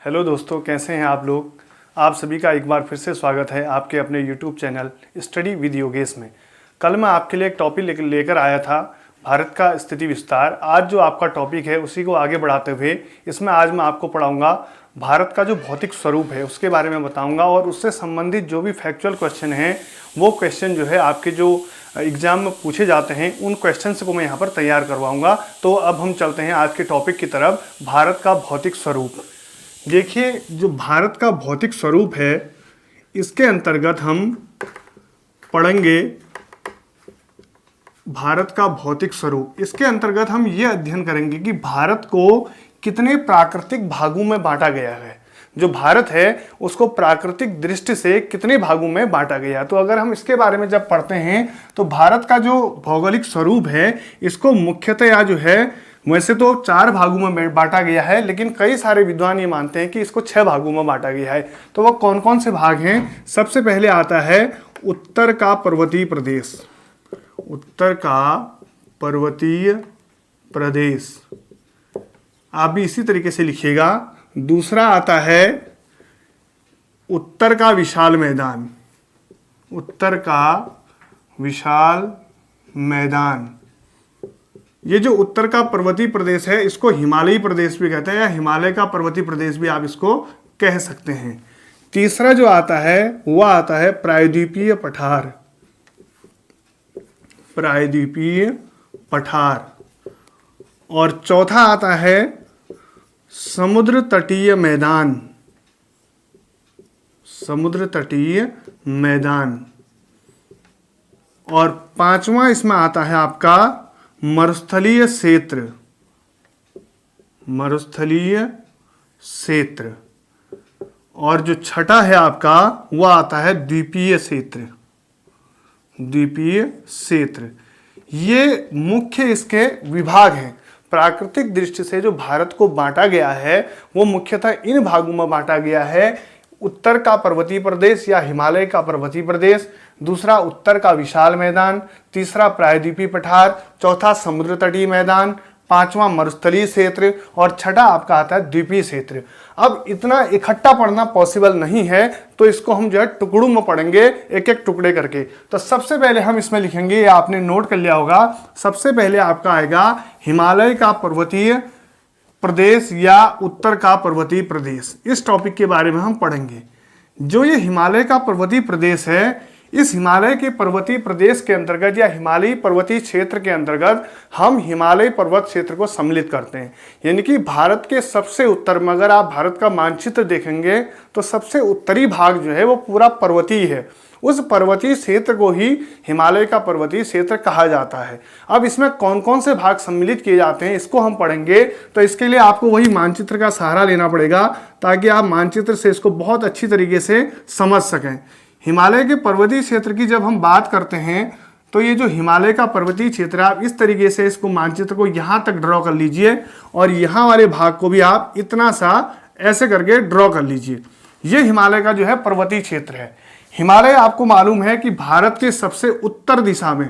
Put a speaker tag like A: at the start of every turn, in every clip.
A: Hello दोस्तों, कैसे हैं आप लोग। आप सभी का एक बार फिर से स्वागत है आपके अपने YouTube channel study with Yogesh में। कल मैं आपके लिए एक टॉपिक लेकर आया था, भारत का स्थिति विस्तार। आज जो आपका टॉपिक है उसी को आगे बढ़ाते हुए इसमें आज मैं आपको पढ़ाऊंगा भारत का जो भौतिक स्वरूप है उसके बारे में बताऊंगा, और उससे संबंधित जो भी फैक्चुअल क्वेश्चन हैं वो क्वेश्चन जो है आपके जो एग्जाम में पूछे जाते हैं उन क्वेश्चंस को मैं यहाँ पर तैयार करवाऊंगा। तो अब हम चलते हैं आज के टॉपिक की तरफ, भारत का भौतिक स्वरूप। देखिए, जो भारत का भौतिक स्वरूप है इसके अंतर्गत हम पढ़ेंगे भारत का भौतिक स्वरूप। इसके अंतर्गत हम ये अध्ययन करेंगे कि भारत को कितने प्राकृतिक भागों में बांटा गया है। जो भारत है उसको प्राकृतिक दृष्टि से कितने भागों में बांटा गया है। तो अगर हम इसके बारे में जब पढ़ते हैं तो भारत का जो भौगोलिक स्वरूप है इसको मुख्यतया जो है वैसे तो 4 भागों में बांटा गया है, लेकिन कई सारे विद्वान ये मानते हैं कि इसको 6 भागों में बांटा गया है। तो वो कौन कौन से भाग हैं? सबसे पहले आता है उत्तर का पर्वतीय प्रदेश। उत्तर का पर्वतीय प्रदेश आप भी इसी तरीके से लिखिएगा। दूसरा आता है उत्तर का विशाल मैदान। उत्तर का विशाल मैदान, ये जो उत्तर का पर्वतीय प्रदेश है इसको हिमालयी प्रदेश भी कहते हैं, या हिमालय का पर्वतीय प्रदेश भी आप इसको कह सकते हैं। तीसरा जो आता है वह आता है प्रायद्वीपीय पठार। प्रायद्वीपीय पठार। और चौथा आता है समुद्र तटीय मैदान। समुद्र तटीय मैदान। और पांचवा इसमें आता है आपका मरुस्थलीय क्षेत्र। मरुस्थलीय क्षेत्र। और जो छठा है आपका वह आता है द्वीपीय क्षेत्र। द्वीपीय क्षेत्र। ये मुख्य इसके विभाग हैं। प्राकृतिक दृष्टि से जो भारत को बांटा गया है वो मुख्यतः इन भागों में बांटा गया है। उत्तर का पर्वतीय प्रदेश या हिमालय का पर्वतीय प्रदेश, दूसरा उत्तर का विशाल मैदान, तीसरा प्रायद्वीपीय पठार, चौथा समुद्र तटीय मैदान, पांचवा मरुस्थलीय क्षेत्र और छठा आपका आता है द्वीपीय क्षेत्र। अब इतना इकट्ठा पढ़ना पॉसिबल नहीं है तो इसको हम जो है टुकड़ों में पढ़ेंगे, एक एक टुकड़े करके। तो सबसे पहले हम इसमें लिखेंगे, ये आपने नोट कर लिया होगा, सबसे पहले आपका आएगा हिमालय का पर्वतीय प्रदेश या उत्तर का पर्वतीय प्रदेश। इस टॉपिक के बारे में हम पढ़ेंगे। जो ये हिमालय का पर्वतीय प्रदेश है, इस हिमालय के पर्वतीय प्रदेश के अंतर्गत या हिमालयी पर्वतीय क्षेत्र के अंतर्गत हम हिमालय पर्वत क्षेत्र को सम्मिलित करते हैं। यानी कि भारत के सबसे उत्तर में अगर आप भारत का मानचित्र देखेंगे तो सबसे उत्तरी भाग जो है वो पूरा पर्वतीय है। उस पर्वतीय क्षेत्र को ही हिमालय का पर्वतीय क्षेत्र कहा जाता है। अब इसमें कौन कौन से भाग सम्मिलित किए जाते हैं इसको हम पढ़ेंगे। तो इसके लिए आपको वही मानचित्र का सहारा लेना पड़ेगा ताकि आप मानचित्र से इसको बहुत अच्छी तरीके से समझ सकें। हिमालय के पर्वतीय क्षेत्र की जब हम बात करते हैं तो ये जो हिमालय का पर्वतीय क्षेत्र है, आप इस तरीके से इसको मानचित्र को यहाँ तक ड्रॉ कर लीजिए और यहाँ वाले भाग को भी आप इतना सा ऐसे करके ड्रॉ कर लीजिए। ये हिमालय का जो है पर्वतीय क्षेत्र है। हिमालय आपको मालूम है कि भारत के सबसे उत्तर दिशा में,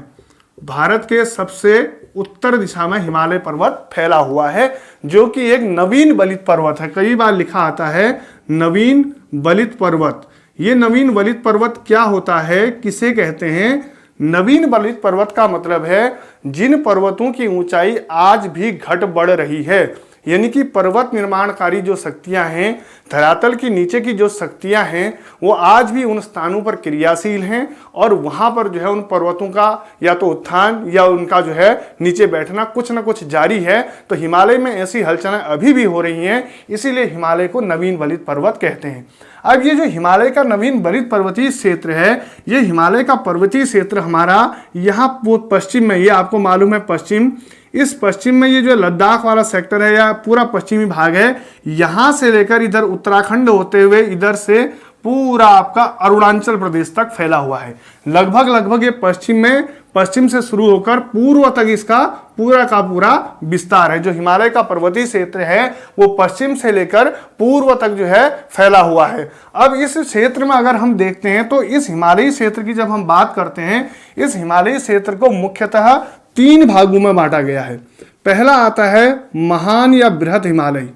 A: भारत के सबसे उत्तर दिशा में हिमालय पर्वत फैला हुआ है, जो कि एक नवीन बलित पर्वत है। कई बार लिखा आता है नवीन बलित पर्वत। ये नवीन बलित पर्वत क्या होता है, किसे कहते हैं? नवीन बलित पर्वत का मतलब है जिन पर्वतों की ऊंचाई आज भी घट बढ़ रही है। यानी कि पर्वत निर्माणकारी जो शक्तियां हैं, धरातल के नीचे की जो शक्तियां हैं वो आज भी उन स्थानों पर क्रियाशील हैं और वहां पर जो है उन पर्वतों का या तो उत्थान या उनका जो है नीचे बैठना कुछ ना कुछ जारी है। तो हिमालय में ऐसी हलचलें अभी भी हो रही हैं, इसीलिए हिमालय को नवीन बलित पर्वत कहते हैं। अब ये जो हिमालय का नवीन बलित पर्वतीय क्षेत्र है, ये हिमालय का पर्वतीय क्षेत्र हमारा यहाँ पश्चिम में, ये आपको मालूम है पश्चिम, इस पश्चिम में ये जो लद्दाख वाला सेक्टर है या पूरा पश्चिमी भाग है, यहां से लेकर इधर उत्तराखंड होते हुए इधर से पूरा आपका अरुणाचल प्रदेश तक फैला हुआ है। लगभग ये पश्चिम से शुरू होकर पूर्व तक इसका पूरा का पूरा विस्तार है। जो हिमालय का पर्वतीय क्षेत्र है वो पश्चिम से लेकर पूर्व तक जो है फैला हुआ है। अब इस क्षेत्र में अगर हम देखते हैं तो इस हिमालयी क्षेत्र की जब हम बात करते हैं, इस हिमालयी क्षेत्र को मुख्यतः 3 भागों में बांटा गया है। पहला आता है महान या बृहत हिमालय।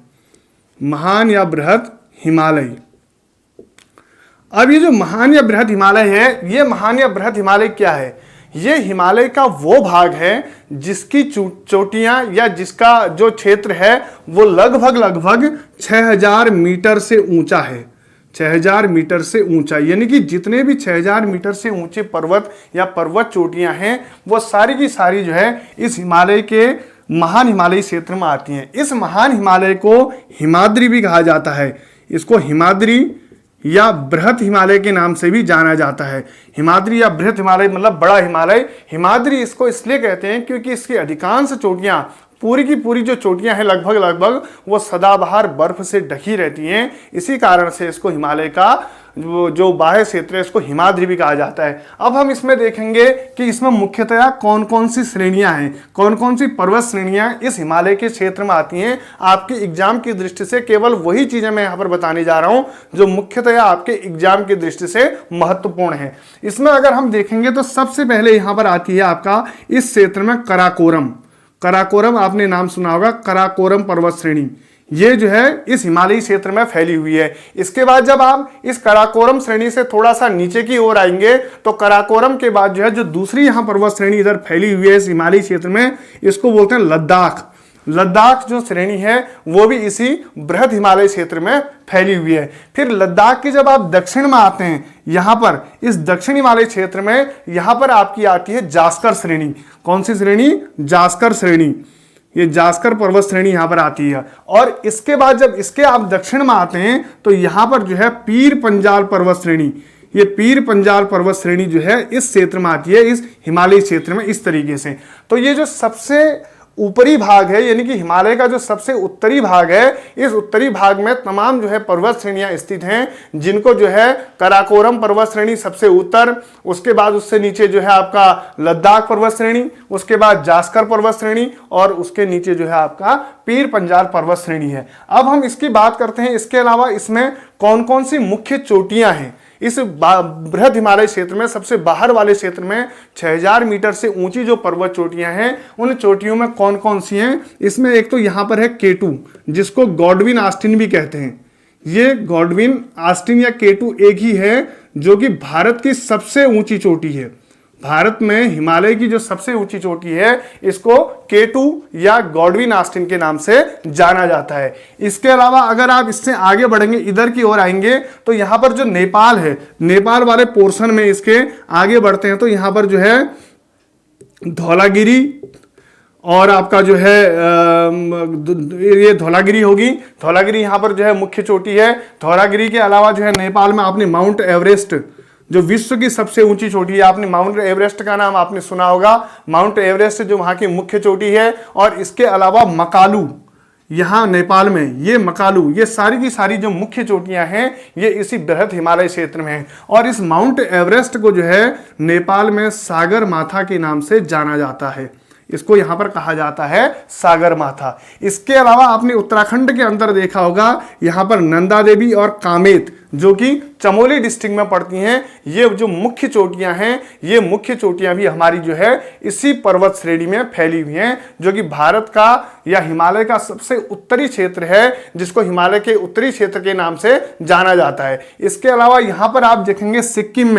A: महान या बृहत हिमालय। अब ये जो महान या बृहद हिमालय है, ये महान या बृहद हिमालय क्या है? ये हिमालय का वो भाग है जिसकी चोटियां या जिसका जो क्षेत्र है वो लगभग 6000 मीटर से ऊंचा है। 6000 मीटर से ऊंचा, यानी कि जितने भी 6000 मीटर से ऊंचे पर्वत या पर्वत चोटियां हैं वो सारी की सारी जो है इस हिमालय के महान हिमालयी क्षेत्र में आती हैं। इस महान हिमालय को हिमाद्री भी कहा जाता है। इसको हिमाद्री या बृहद हिमालय के नाम से भी जाना जाता है। हिमाद्री या बृहद हिमालय मतलब बड़ा हिमालय। हिमाद्री इसको इसलिए कहते हैं क्योंकि इसकी अधिकांश चोटियां, पूरी की पूरी जो चोटियां हैं लगभग वो सदाबहार बर्फ से ढकी रहती हैं। इसी कारण से इसको हिमालय का जो बाह्य क्षेत्र है इसको हिमाद्री भी कहा जाता है। अब हम इसमें देखेंगे कि इसमें मुख्यतया कौन कौन सी श्रेणियां हैं, कौन कौन सी पर्वत श्रेणियां इस हिमालय के क्षेत्र में आती हैं। आपके एग्जाम की दृष्टि से केवल वही चीजें मैं यहाँ पर बताने जा रहा हूं जो मुख्यतया आपके एग्जाम की दृष्टि से महत्वपूर्ण है। इसमें अगर हम देखेंगे तो सबसे पहले यहाँ पर आती है आपका इस क्षेत्र में कराकोरम। कराकोरम आपने नाम सुना होगा, कराकोरम पर्वत श्रेणी ये जो है इस हिमालयी क्षेत्र में फैली हुई है। इसके बाद जब आप इस कराकोरम श्रेणी से थोड़ा सा नीचे की ओर आएंगे तो कराकोरम के बाद जो है जो दूसरी यहाँ पर्वत श्रेणी इधर फैली हुई है इस हिमालयी क्षेत्र में, इसको बोलते हैं लद्दाख। लद्दाख जो श्रेणी है वो भी इसी बृहद हिमालय क्षेत्र में फैली हुई है। फिर लद्दाख के जब आप दक्षिण में आते हैं, यहां पर इस दक्षिण हिमालय क्षेत्र में यहां पर आपकी आती है जास्कर श्रेणी। कौन सी श्रेणी? जास्कर श्रेणी। ये जास्कर पर्वत श्रेणी यहां पर आती है। और इसके बाद जब इसके आप दक्षिण में आते हैं तो यहां पर जो है पीर पंजाल पर्वत श्रेणी, ये पीर पंजाल पर्वत श्रेणी जो है इस क्षेत्र में आती है, इस हिमालय क्षेत्र में इस तरीके से। तो ये जो सबसे ऊपरी भाग है यानी कि हिमालय का जो सबसे उत्तरी भाग है, इस उत्तरी भाग में तमाम जो है पर्वत श्रेणियां स्थित हैं, जिनको जो है कराकोरम पर्वत श्रेणी सबसे उत्तर, उसके बाद उससे नीचे जो है आपका लद्दाख पर्वत श्रेणी, उसके बाद जास्कर पर्वत श्रेणी और उसके नीचे जो है आपका पीर पंजाल पर्वत श्रेणी है। अब हम इसकी बात करते हैं, इसके अलावा इसमें कौन कौन सी मुख्य चोटियां हैं। इस बृहद हिमालय क्षेत्र में सबसे बाहर वाले क्षेत्र में 6000 मीटर से ऊंची जो पर्वत चोटियां हैं उन चोटियों में कौन कौन सी हैं? इसमें एक तो यहां पर है केटू, जिसको गॉडविन आस्टिन भी कहते हैं। ये गॉडविन आस्टिन या केटू एक ही है जो कि भारत की सबसे ऊंची चोटी है। भारत में हिमालय की जो सबसे ऊंची चोटी है इसको केटू या गॉडविन आस्टिन के नाम से जाना जाता है। इसके अलावा अगर आप इससे आगे बढ़ेंगे, इधर की ओर आएंगे तो यहां पर जो नेपाल है, नेपाल वाले पोर्शन में इसके आगे बढ़ते हैं तो यहां पर जो है धौलागिरी और आपका जो है ये धौलागिरी होगी। धौलागिरी यहां पर जो है मुख्य चोटी है। धौलागिरी के अलावा जो है नेपाल में आपने माउंट एवरेस्ट, जो विश्व की सबसे ऊंची चोटी है, आपने माउंट एवरेस्ट का नाम आपने सुना होगा। माउंट एवरेस्ट जो वहां की मुख्य चोटी है। और इसके अलावा मकालू, यहां नेपाल में ये मकालू, ये सारी की सारी जो मुख्य चोटियां हैं ये इसी बृहद हिमालय क्षेत्र में है। और इस माउंट एवरेस्ट को जो है नेपाल में सागर माथा के नाम से जाना जाता है। इसको यहां पर कहा जाता है सागर माथा। इसके अलावा आपने उत्तराखंड के अंदर देखा होगा, यहां पर नंदा देवी और कामेत जो कि चमोली डिस्ट्रिक्ट में पड़ती हैं, ये जो मुख्य चोटियां हैं, ये मुख्य चोटियां भी हमारी जो है इसी पर्वत श्रेणी में फैली हुई हैं, जो कि भारत का या हिमालय का सबसे उत्तरी क्षेत्र है, जिसको हिमालय के उत्तरी क्षेत्र के नाम से जाना जाता है। इसके अलावा यहां पर आप देखेंगे सिक्किम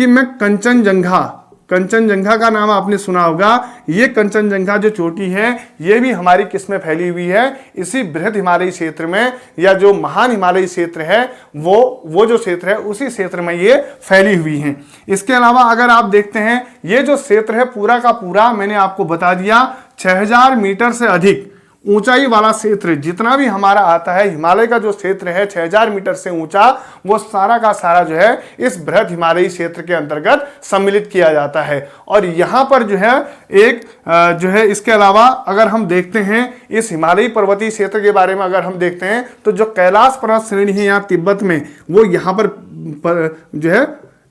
A: में कंचनजंगा, कंचनजंगा का नाम आपने सुना होगा। ये कंचनजंगा जो चोटी है ये भी हमारी किस में फैली हुई है? इसी बृहद हिमालयी क्षेत्र में, या जो महान हिमालयी क्षेत्र है वो जो क्षेत्र है उसी क्षेत्र में ये फैली हुई हैं। इसके अलावा अगर आप देखते हैं ये जो क्षेत्र है पूरा का पूरा मैंने आपको बता दिया 6000 मीटर से अधिक ऊंचाई वाला क्षेत्र जितना भी हमारा आता है, हिमालय का जो क्षेत्र है 6000 मीटर से ऊंचा, वो सारा का सारा जो है इस बृहद हिमालयी क्षेत्र के अंतर्गत सम्मिलित किया जाता है। और यहाँ पर जो है एक जो है इसके अलावा अगर हम देखते हैं इस हिमालयी पर्वतीय क्षेत्र के बारे में अगर हम देखते हैं तो जो कैलाश पर्वत श्रेणी है यहाँ तिब्बत में, वो यहाँ पर जो है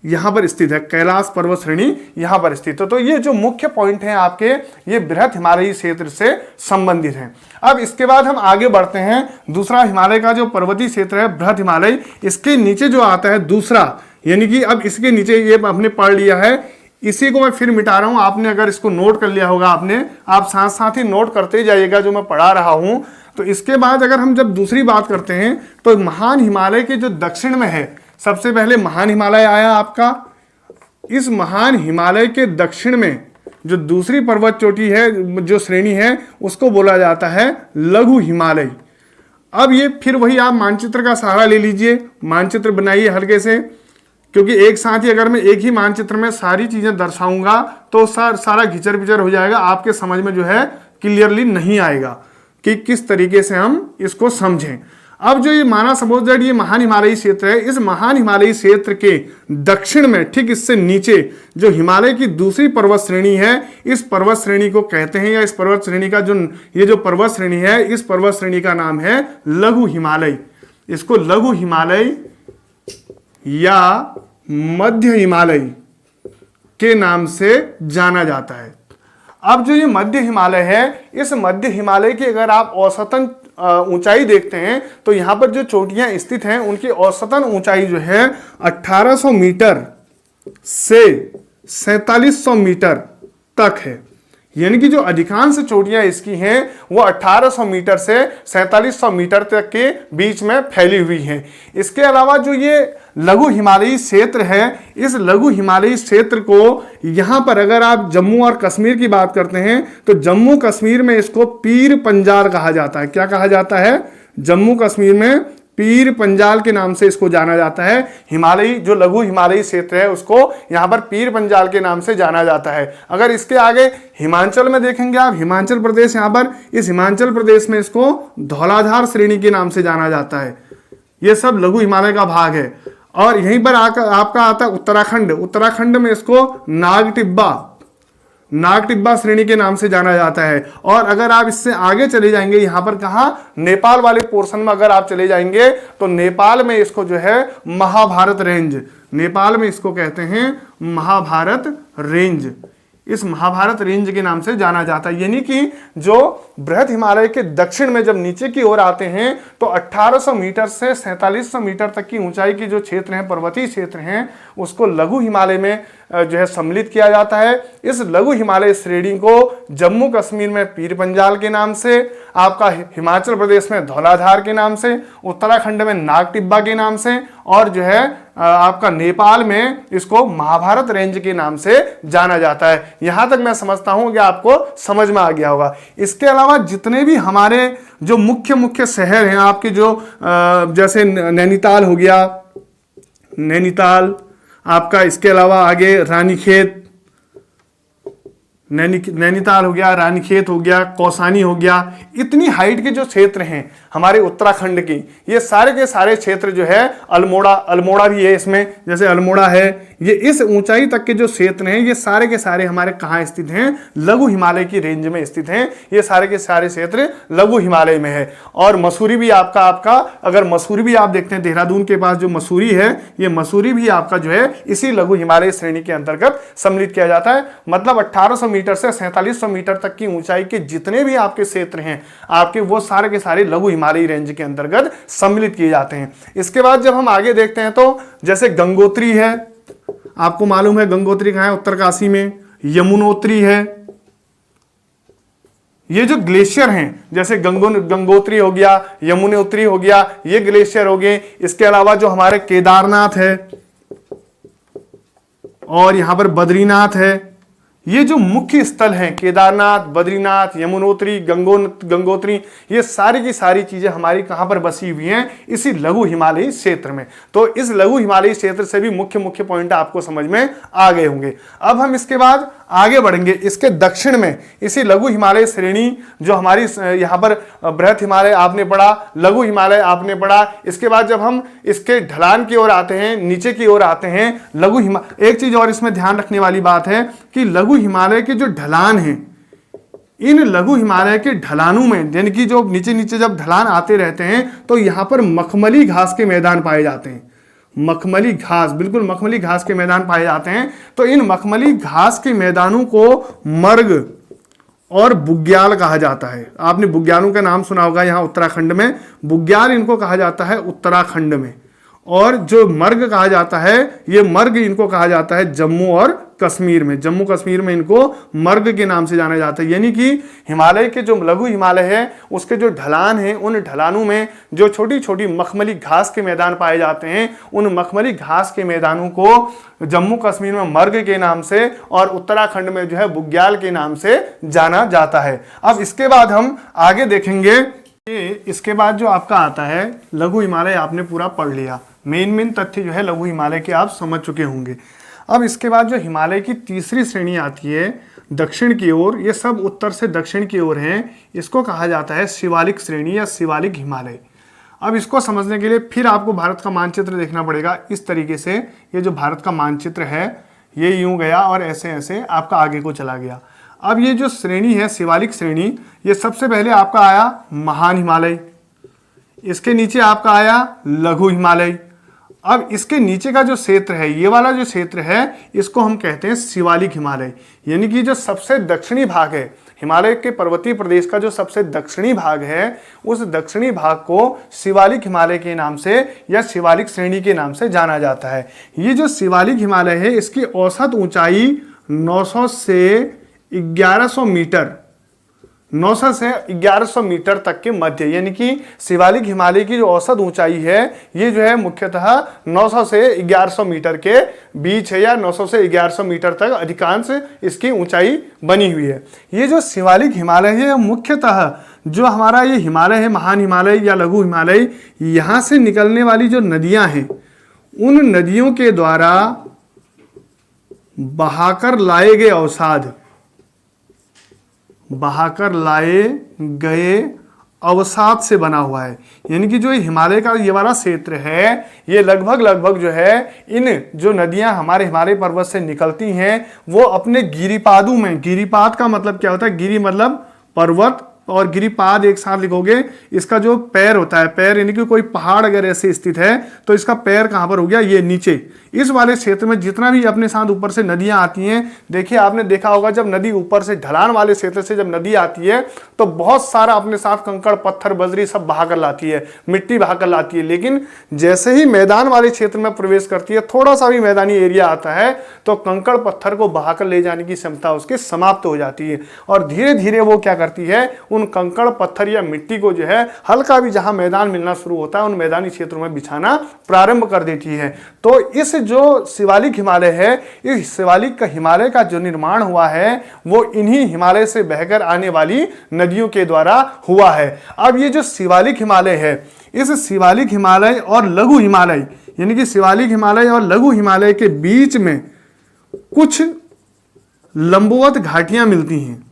A: यहां पर स्थित है। कैलाश पर्वत श्रेणी यहां पर स्थित है। तो ये जो मुख्य पॉइंट हैं आपके, ये बृहद हिमालयी क्षेत्र से संबंधित हैं। अब इसके बाद हम आगे बढ़ते हैं। दूसरा हिमालय का जो पर्वतीय क्षेत्र है बृहद हिमालय, इसके नीचे जो आता है दूसरा, यानी कि अब इसके नीचे ये आपने पढ़ लिया है, इसी को मैं फिर मिटा रहा हूं। आपने अगर इसको नोट कर लिया होगा, आप साथ साथ ही नोट करते जाइएगा जो मैं पढ़ा रहा हूं। तो इसके बाद अगर हम जब दूसरी बात करते हैं तो महान हिमालय के जो दक्षिण में है, सबसे पहले महान हिमालय आया आपका। इस महान हिमालय के दक्षिण में जो दूसरी पर्वत चोटी है, जो श्रेणी है, उसको बोला जाता है लघु हिमालय। अब ये फिर वही आप मानचित्र का सहारा ले लीजिए, मानचित्र बनाइए हल्के से, क्योंकि एक साथ ही अगर मैं एक ही मानचित्र में सारी चीजें दर्शाऊंगा तो सारा घिचर पिचर हो जाएगा, आपके समझ में जो है क्लियरली नहीं आएगा कि किस तरीके से हम इसको समझें। अब जो ये माना समुद्र, ये महान हिमालयी क्षेत्र है, इस महान हिमालयी क्षेत्र के दक्षिण में ठीक इससे नीचे जो हिमालय की दूसरी पर्वत श्रेणी है, इस पर्वत श्रेणी को कहते हैं, या इस पर्वत श्रेणी का ये जो पर्वत श्रेणी है, इस पर्वत श्रेणी का नाम है लघु हिमालय। इसको लघु हिमालय या मध्य हिमालय के नाम से जाना जाता है। अब जो ये मध्य हिमालय है, इस मध्य हिमालय की अगर आप औसतन ऊंचाई देखते हैं तो यहां पर जो चोटियां स्थित हैं उनकी औसतन ऊंचाई जो है 1800 मीटर से 4700 मीटर तक है। यानी कि जो अधिकांश चोटियां इसकी हैं वो 1800 मीटर से 4700 मीटर तक के बीच में फैली हुई हैं। इसके अलावा जो ये लघु हिमालयी क्षेत्र है, इस लघु हिमालयी क्षेत्र को यहां पर अगर आप जम्मू और कश्मीर की बात करते हैं तो जम्मू कश्मीर में इसको पीर पंजाल कहा जाता है। क्या कहा जाता है? जम्मू कश्मीर में पीर पंजाल के नाम से इसको जाना जाता है। हिमालयी जो लघु हिमालयी क्षेत्र है उसको यहां पर पीर पंजाल के नाम से जाना जाता है। अगर इसके आगे हिमाचल में देखेंगे आप, हिमाचल प्रदेश, यहां पर इस हिमाचल प्रदेश में इसको धौलाधार श्रेणी के नाम से जाना जाता है। यह सब लघु हिमालय का भाग है। और यहीं पर आपका आता है उत्तराखंड। उत्तराखंड में इसको नागटिब्बा श्रेणी के नाम से जाना जाता है। और अगर आप इससे आगे चले जाएंगे, यहां पर कहा नेपाल वाले पोर्शन में अगर आप चले जाएंगे तो नेपाल में इसको जो है महाभारत रेंज, नेपाल में इसको कहते हैं महाभारत रेंज। इस महाभारत रेंज के नाम से जाना जाता है। यानी कि जो बृहद हिमालय के दक्षिण में जब नीचे की ओर आते हैं तो 1800 मीटर से 4700 मीटर तक की ऊंचाई की जो क्षेत्र हैं, पर्वतीय क्षेत्र हैं, उसको लघु हिमालय में जो है सम्मिलित किया जाता है। इस लघु हिमालय श्रेणी को जम्मू कश्मीर में पीर पंजाल के नाम से, आपका हिमाचल प्रदेश में धौलाधार के नाम से, उत्तराखंड में नागटिब्बा के नाम से, और जो है आपका नेपाल में इसको महाभारत रेंज के नाम से जाना जाता है। यहां तक मैं समझता हूं कि आपको समझ में आ गया होगा। इसके अलावा जितने भी हमारे जो मुख्य शहर हैं आपके, जो जैसे नैनीताल हो गया, नैनीताल आपका, इसके अलावा आगे रानीखेत, नैनीताल हो गया, रानीखेत हो गया, कौसानी हो गया, इतनी हाइट के जो क्षेत्र हैं हमारे उत्तराखंड की, ये सारे के सारे क्षेत्र जो है, अल्मोड़ा भी है इसमें, जैसे अल्मोड़ा है, ये इस ऊंचाई तक के जो क्षेत्र हैं ये सारे के सारे हमारे कहाँ स्थित हैं? लघु हिमालय की रेंज में स्थित हैं। ये सारे के सारे क्षेत्र लघु हिमालय में है। और मसूरी भी आपका अगर मसूरी भी आप देखते हैं, देहरादून के पास जो मसूरी है, ये मसूरी भी आपका जो है इसी लघु हिमालय श्रेणी के अंतर्गत सम्मिलित किया जाता है। मतलब 1800 मीटर से 4700 मीटर तक की ऊंचाई के जितने भी आपके क्षेत्र हैं आपके, वो सारे के सारे लघु हिमालयी रेंज के अंतर्गत सम्मिलित किए जाते हैं। इसके बाद जब हम आगे देखते हैं तो जैसे गंगोत्री है, आपको मालूम है गंगोत्री कहां है? उत्तरकाशी में। यमुनोत्री है। ये जो ग्लेशियर हैं, जैसे गंगोत्री हो गया, यमुनोत्री हो गया, ये ग्लेशियर हो गए। इसके अलावा जो हमारे केदारनाथ है और यहां पर बद्रीनाथ है, ये जो मुख्य स्थल हैं, केदारनाथ, बद्रीनाथ, यमुनोत्री, गंगोत्री, ये सारी की सारी चीजें हमारी कहां पर बसी हुई हैं? इसी लघु हिमालयी क्षेत्र में। तो इस लघु हिमालयी क्षेत्र से भी मुख्य पॉइंट आपको समझ में आ गए होंगे। अब हम इसके बाद आगे बढ़ेंगे। इसके दक्षिण में इसी लघु हिमालय श्रेणी जो हमारी यहां पर बृहद हिमालय आपने पढ़ा, लघु हिमालय आपने पढ़ा। इसके बाद जब हम इसके ढलान की ओर आते हैं, नीचे की ओर आते हैं, एक चीज और इसमें ध्यान रखने वाली बात है कि लघु हिमालय के जो ढलान हैं, इन लघु हिमालय के ढलानों में, यानी कि जो नीचे नीचे जब ढलान आते रहते हैं तो यहां पर मखमली घास के मैदान पाए जाते हैं। मखमली घास, बिल्कुल मखमली घास के मैदान पाए जाते हैं। तो इन मखमली घास के मैदानों को मर्ग और बुग्याल कहा जाता है। आपने बुग्यालों का नाम सुना होगा। यहां उत्तराखंड में बुग्याल इनको कहा जाता है उत्तराखंड में। और जो मर्ग कहा जाता है, ये मर्ग इनको कहा जाता है जम्मू और कश्मीर में। जम्मू कश्मीर में इनको मर्ग के नाम से जाना जाता है। यानी कि हिमालय के जो लघु हिमालय है उसके जो ढलान है, उन ढलानों में जो छोटी छोटी मखमली घास के मैदान पाए जाते हैं, उन मखमली घास के मैदानों को जम्मू कश्मीर में मर्ग के नाम से और उत्तराखंड में जो है बुग्याल के नाम से जाना जाता है। अब इसके बाद हम आगे देखेंगे। इसके बाद जो आपका आता है लघु हिमालय, आपने पूरा पढ़ लिया, मेन तथ्य जो है लघु हिमालय के आप समझ चुके होंगे। अब इसके बाद जो हिमालय की तीसरी श्रेणी आती है दक्षिण की ओर, ये सब उत्तर से दक्षिण की ओर हैं, इसको कहा जाता है शिवालिक श्रेणी या शिवालिक हिमालय। अब इसको समझने के लिए फिर आपको भारत का मानचित्र देखना पड़ेगा। इस तरीके से ये जो भारत का मानचित्र है ये यूं गया और ऐसे ऐसे आपका आगे को चला गया। अब ये जो श्रेणी है शिवालिक श्रेणी, ये सबसे पहले आपका आया महान हिमालय, इसके नीचे आपका आया लघु हिमालय। अब इसके नीचे का जो क्षेत्र है, ये वाला जो क्षेत्र है, इसको हम कहते हैं शिवालिक हिमालय। यानी कि जो सबसे दक्षिणी भाग है हिमालय के पर्वतीय प्रदेश का, जो सबसे दक्षिणी भाग है, उस दक्षिणी भाग को शिवालिक हिमालय के नाम से या शिवालिक श्रेणी के नाम से जाना जाता है। ये जो शिवालिक हिमालय है, इसकी औसत ऊंचाई 900 से 1100 मीटर, 900 से 1100 मीटर तक के मध्य, यानी कि शिवालिक हिमालय की जो औसत ऊंचाई है ये जो है मुख्यतः 900 से 1100 मीटर के बीच है, या 900 से 1100 मीटर तक अधिकांश इसकी ऊंचाई बनी हुई है। ये जो शिवालिक हिमालय है मुख्यतः जो हमारा ये हिमालय है, महान हिमालय या लघु हिमालय, यहाँ से निकलने वाली जो नदियां हैं उन नदियों के द्वारा बहाकर लाए गए अवसाद, बहाकर लाए गए अवसाद से बना हुआ है। यानी कि जो हिमालय का ये वाला क्षेत्र है, ये लगभग जो है इन जो नदियां हमारे हिमालय पर्वत से निकलती हैं वो अपने गिरिपादों में, गिरिपाद का मतलब क्या होता है, गिरि मतलब पर्वत और गिरिपाद एक साथ लिखोगे, इसका जो पैर होता है, पैर यानी कि कोई पहाड़ अगर ऐसे स्थित है तो इसका पैर कहां पर हो गया, ये नीचे इस वाले क्षेत्र में जितना भी अपने साथ ऊपर से नदियां आती हैं। देखिए आपने देखा होगा जब नदी ऊपर से ढलान वाले क्षेत्र से जब नदी आती है तो बहुत सारा अपने साथ कंकड़ पत्थर बजरी सब बहाकर लाती है, मिट्टी बहाकर लाती है। लेकिन जैसे ही मैदान वाले क्षेत्र में प्रवेश करती है, थोड़ा सा भी मैदानी एरिया आता है तो कंकड़ पत्थर को बहाकर ले जाने की क्षमता उसकी समाप्त हो जाती है और धीरे धीरे वो क्या करती है, उन कंकड़ पत्थर या मिट्टी को जो है हल्का भी जहां मैदान मिलना शुरू होता है उन मैदानी क्षेत्रों में बिछाना प्रारंभ कर देती है। तो इस जो शिवालिक हिमालय है, इस शिवालिक का हिमालय का जो निर्माण हुआ है वो इन्हीं हिमालय से बहकर आने वाली नदियों के द्वारा हुआ है। अब ये जो शिवालिक हिमालय है, इस शिवालिक हिमालय और लघु हिमालय यानी कि शिवालिक हिमालय और लघु हिमालय के बीच में कुछ लंबवत घाटियां मिलती हैं,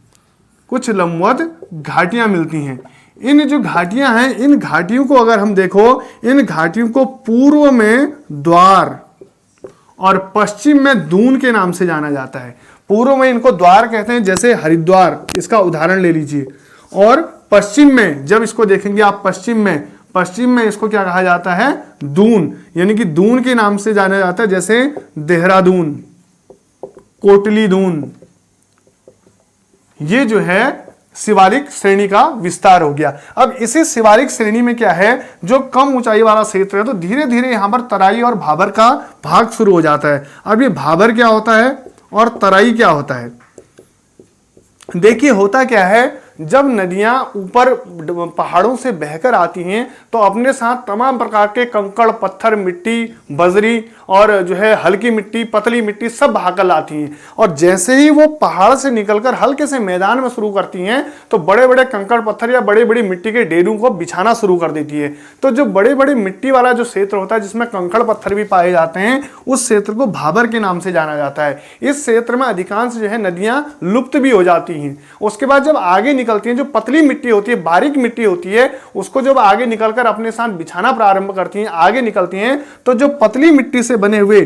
A: कुछ लंबवत घाटियां मिलती हैं। इन जो घाटियां हैं, इन घाटियों को अगर हम देखो, इन घाटियों को पूर्व में द्वार और पश्चिम में दून के नाम से जाना जाता है। पूर्व में इनको द्वार कहते हैं, जैसे हरिद्वार, इसका उदाहरण ले लीजिए, और पश्चिम में जब इसको देखेंगे आप, पश्चिम में इसको क्या कहा जाता है, दून, यानी कि दून के नाम से जाना जाता है, जैसे देहरादून, कोटली दून। ये जो है शिवालिक श्रेणी का विस्तार हो गया। अब इसी शिवालिक श्रेणी में क्या है, जो कम ऊंचाई वाला क्षेत्र है तो धीरे धीरे यहां पर तराई और भाबर का भाग शुरू हो जाता है। अब ये भाबर क्या होता है और तराई क्या होता है, देखिए होता क्या है, जब नदियां ऊपर पहाड़ों से बहकर आती हैं तो अपने साथ तमाम प्रकार के कंकड़ पत्थर, मिट्टी, बजरी और जो है हल्की मिट्टी, पतली मिट्टी सब बहाकर लाती हैं। और जैसे ही वो पहाड़ से निकलकर हल्के से मैदान में शुरू करती हैं तो बड़े बड़े कंकड़ पत्थर या बड़े बड़ी मिट्टी के ढेरों को बिछाना शुरू कर देती है। तो जो बड़े बड़े मिट्टी वाला जो क्षेत्र होता है जिसमें कंकड़ पत्थर भी पाए जाते हैं, उस क्षेत्र को भाबर के नाम से जाना जाता है। इस क्षेत्र में अधिकांश जो है नदियां लुप्त भी हो जाती हैं। उसके बाद जब आगे निकलती हैं, जो पतली मिट्टी होती है, बारीक मिट्टी होती है, उसको जब आगे निकलकर अपने साथ बिछाना प्रारंभ करती हैं, आगे निकलती हैं, तो जो पतली मिट्टी से बने हुए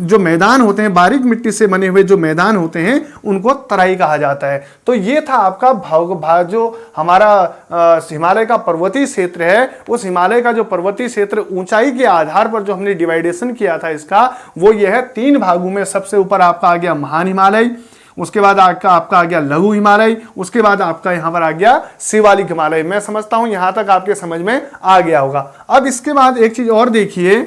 A: जो मैदान होते हैं, बारीक मिट्टी से बने हुए जो मैदान होते हैं, उनको तराई कहा जाता है। तो ये था आपका जो हमारा हिमालय का पर्वतीय क्षेत्र है, उस हिमालय का जो पर्वतीय क्षेत्र ऊंचाई के आधार पर जो हमने डिवाइडेशन किया था इसका, वो यह है 3 भागों में। सबसे ऊपर आपका आ गया महान हिमालय, उसके बाद आपका आ गया लघु हिमालय, उसके बाद आपका यहां पर आ गया शिवालिक हिमालय। मैं समझता हूं यहां तक आपके समझ में आ गया होगा। अब इसके बाद एक चीज और देखिए,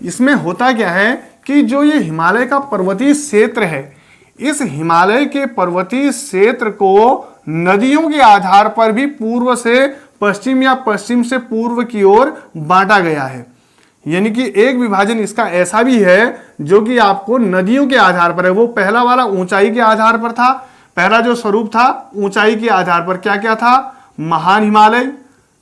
A: इसमें होता क्या है कि जो ये हिमालय का पर्वतीय क्षेत्र है, इस हिमालय के पर्वतीय क्षेत्र को नदियों के आधार पर भी पूर्व से पश्चिम या पश्चिम से पूर्व की ओर बांटा गया है। यानी कि एक विभाजन इसका ऐसा भी है जो कि आपको नदियों के आधार पर है। वो पहला वाला ऊंचाई के आधार पर था, पहला जो स्वरूप था ऊंचाई के आधार पर क्या क्या था, महान हिमालय,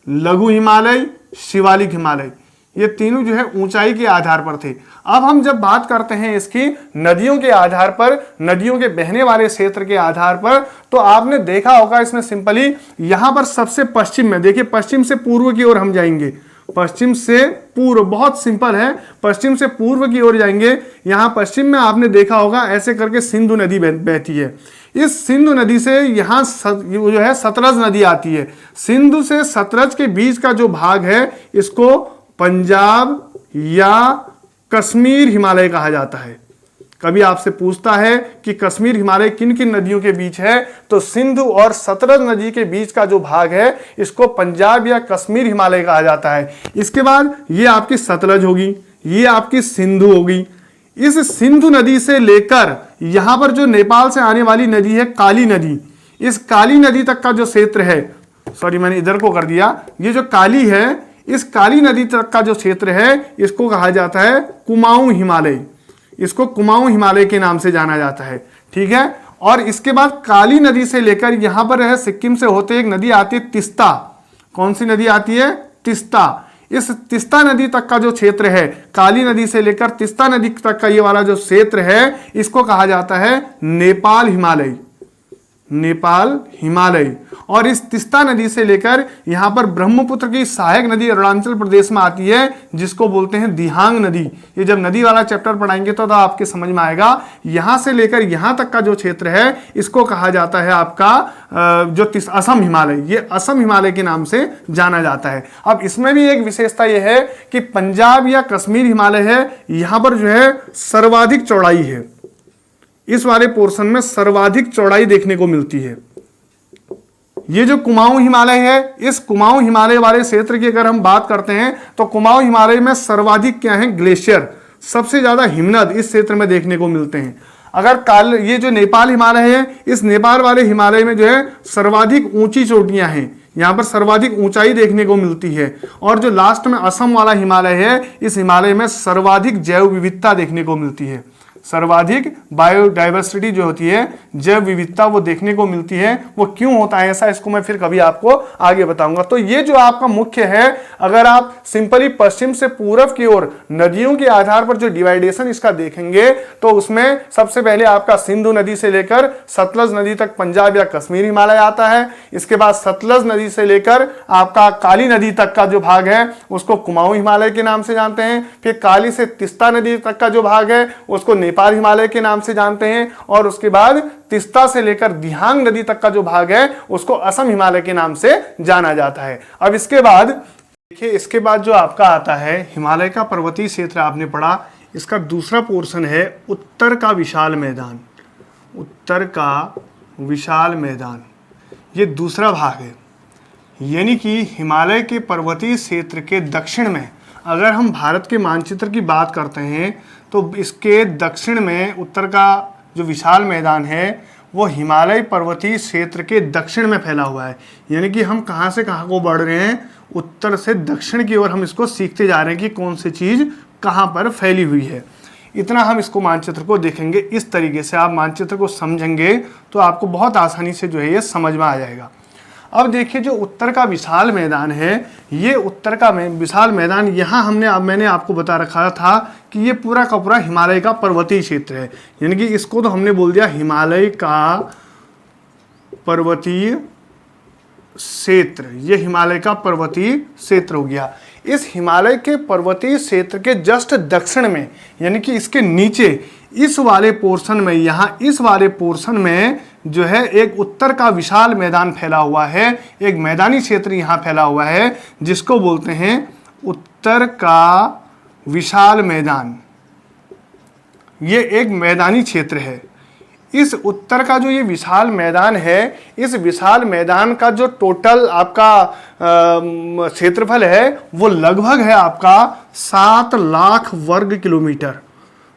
A: लघु हिमालय, शिवालिक हिमालय, ये तीनों जो है ऊंचाई के आधार पर थे। अब हम जब बात करते हैं इसकी नदियों के आधार पर, नदियों के बहने वाले क्षेत्र के आधार पर, तो आपने देखा होगा इसमें सिंपली यहां पर सबसे पश्चिम में देखिए, पश्चिम से पूर्व की ओर हम जाएंगे, पश्चिम से पूर्व, बहुत सिंपल है, पश्चिम से पूर्व की ओर जाएंगे। यहां पश्चिम में आपने देखा होगा ऐसे करके सिंधु नदी बहती है। इस सिंधु नदी से यहां जो है सतलज नदी आती है। सिंधु से सतलज के बीच का जो भाग है इसको पंजाब या कश्मीर हिमालय कहा जाता है। कभी आपसे पूछता है कि कश्मीर हिमालय किन किन नदियों के बीच है, तो सिंधु और सतलज नदी के बीच का जो भाग है इसको पंजाब या कश्मीर हिमालय कहा जाता है। इसके बाद ये आपकी सतलज होगी, ये आपकी सिंधु होगी। इस सिंधु नदी से लेकर यहां पर जो नेपाल से आने वाली नदी है काली नदी, इस काली नदी तक का जो क्षेत्र है, सॉरी मैंने इधर को कर दिया, ये जो काली है, इस काली नदी तक का जो क्षेत्र है इसको कहा जाता है कुमाऊं हिमालय। इसको कुमाऊं हिमालय के नाम से जाना जाता है, ठीक है। और इसके बाद काली नदी से लेकर यहां पर है सिक्किम से होते एक नदी आती है तिस्ता। कौन सी नदी आती है? तिस्ता। इस तिस्ता नदी तक का जो क्षेत्र है, काली नदी से लेकर तिस्ता नदी तक का ये वाला जो क्षेत्र है इसको कहा जाता है नेपाल हिमालय, नेपाल हिमालय। और इस तिस्ता नदी से लेकर यहां पर ब्रह्मपुत्र की सहायक नदी अरुणाचल प्रदेश में आती है जिसको बोलते हैं दिहांग नदी। ये जब नदी वाला चैप्टर पढ़ाएंगे तो आपके समझ में आएगा। यहां से लेकर यहां तक का जो क्षेत्र है इसको कहा जाता है आपका जो असम हिमालय, ये असम हिमालय के नाम से जाना जाता है। अब इसमें भी एक विशेषता यह है कि पंजाब या कश्मीर हिमालय है, यहां पर जो है सर्वाधिक चौड़ाई है, इस वाले पोर्शन में सर्वाधिक चौड़ाई देखने को मिलती है। ये जो कुमाऊं हिमालय है, इस कुमाऊं हिमालय वाले क्षेत्र की अगर हम बात करते हैं तो कुमाऊं हिमालय में सर्वाधिक क्या है? ग्लेशियर, सबसे ज्यादा हिमनद इस क्षेत्र में देखने को मिलते हैं। अगर ये जो नेपाल हिमालय है, इस नेपाल वाले हिमालय में जो है सर्वाधिक ऊंची चोटियां हैं, यहां पर सर्वाधिक ऊंचाई देखने को मिलती है। और जो लास्ट में असम वाला हिमालय है, इस हिमालय में सर्वाधिक जैव विविधता देखने को मिलती है, सर्वाधिक बायोडाइवर्सिटी जो होती है, जैव विविधता वो देखने को मिलती है। वो क्यों होता है ऐसा, इसको मैं फिर कभी आपको आगे बताऊंगा। तो ये जो आपका मुख्य है, अगर आप सिंपली पश्चिम से पूर्व की ओर नदियों के आधार पर जो डिवाइडेशन इसका देखेंगे तो उसमें सबसे पहले आपका सिंधु नदी से लेकर सतलज नदी तक पंजाब या कश्मीर हिमालय आता है। इसके बाद सतलज नदी से लेकर आपका काली नदी तक का जो भाग है उसको कुमाऊं हिमालय के नाम से जानते हैं। फिर काली से तिस्ता नदी तक का जो भाग है उसको नेपाल हिमालय के नाम से जानते हैं। और उसके बाद तिस्ता से लेकर दिहांग नदी तक का जो भाग है उसको असम हिमालय के नाम से जाना जाता है। अब इसके बाद देखिए, इसके बाद जो आपका आता है हिमालय का पर्वतीय क्षेत्र आपने पढ़ा, इसका दूसरा पोर्शन है उत्तर का विशाल मैदान। उत्तर का विशाल मैदान ये दूसरा भाग है। यानी कि हिमालय के पर्वतीय क्षेत्र के दक्षिण में, अगर हम भारत के मानचित्र की बात करते हैं तो इसके दक्षिण में उत्तर का जो विशाल मैदान है वो हिमालय पर्वतीय क्षेत्र के दक्षिण में फैला हुआ है। यानी कि हम कहाँ से कहाँ को बढ़ रहे हैं, उत्तर से दक्षिण की ओर हम इसको सीखते जा रहे हैं कि कौन सी चीज़ कहाँ पर फैली हुई है। इतना हम इसको मानचित्र को देखेंगे। इस तरीके से आप मानचित्र को समझेंगे तो आपको बहुत आसानी से जो है ये समझ में आ जाएगा। अब देखिए, जो उत्तर का विशाल मैदान है, ये उत्तर का विशाल मैदान यहाँ मैंने आपको बता रखा था कि ये पूरा का पूरा हिमालय का पर्वतीय क्षेत्र है। यानी कि इसको तो हमने बोल दिया हिमालय का पर्वतीय क्षेत्र, ये हिमालय का पर्वतीय क्षेत्र हो गया। इस हिमालय के पर्वतीय क्षेत्र के जस्ट दक्षिण में, यानी कि इसके नीचे इस वाले पोर्शन में, यहाँ इस वाले पोर्शन में जो है एक उत्तर का विशाल मैदान फैला हुआ है, एक मैदानी क्षेत्र यहाँ फैला हुआ है जिसको बोलते हैं उत्तर का विशाल मैदान। ये एक मैदानी क्षेत्र है। इस उत्तर का जो ये विशाल मैदान है, इस विशाल मैदान का जो टोटल आपका क्षेत्रफल है वो लगभग है आपका 7 लाख वर्ग किलोमीटर।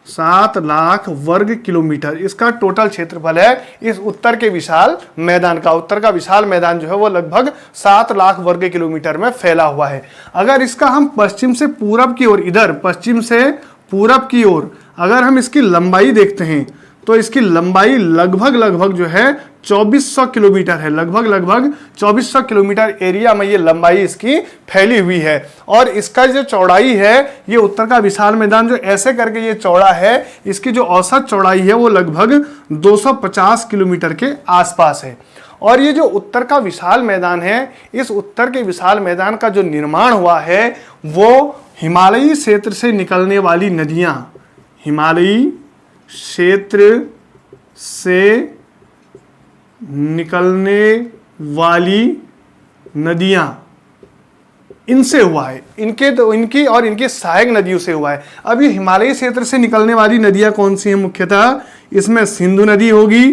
A: 7 लाख वर्ग किलोमीटर इसका टोटल क्षेत्रफल है इस उत्तर के विशाल मैदान का। उत्तर का विशाल मैदान जो है वो लगभग 7 लाख वर्ग किलोमीटर में फैला हुआ है। अगर इसका हम पश्चिम से पूरब की ओर, इधर पश्चिम से पूरब की ओर अगर हम इसकी लंबाई देखते हैं तो इसकी लंबाई लगभग जो है 2400 किलोमीटर है। लगभग 2400 किलोमीटर एरिया में ये लंबाई इसकी फैली हुई है। और इसका जो चौड़ाई है, ये उत्तर का विशाल मैदान जो ऐसे करके ये चौड़ा है, इसकी जो औसत चौड़ाई है वो लगभग 250 किलोमीटर के आसपास है। और ये जो उत्तर का विशाल मैदान है, इस उत्तर के विशाल मैदान का जो निर्माण हुआ है वो हिमालयी क्षेत्र से निकलने वाली नदियां, हिमालयी क्षेत्र से निकलने वाली नदियां, इनसे हुआ है। इनकी और इनकी सहायक नदियों से हुआ है। अब ये हिमालयी क्षेत्र से निकलने वाली नदियां कौन सी हैं? मुख्यतः इसमें सिंधु नदी होगी,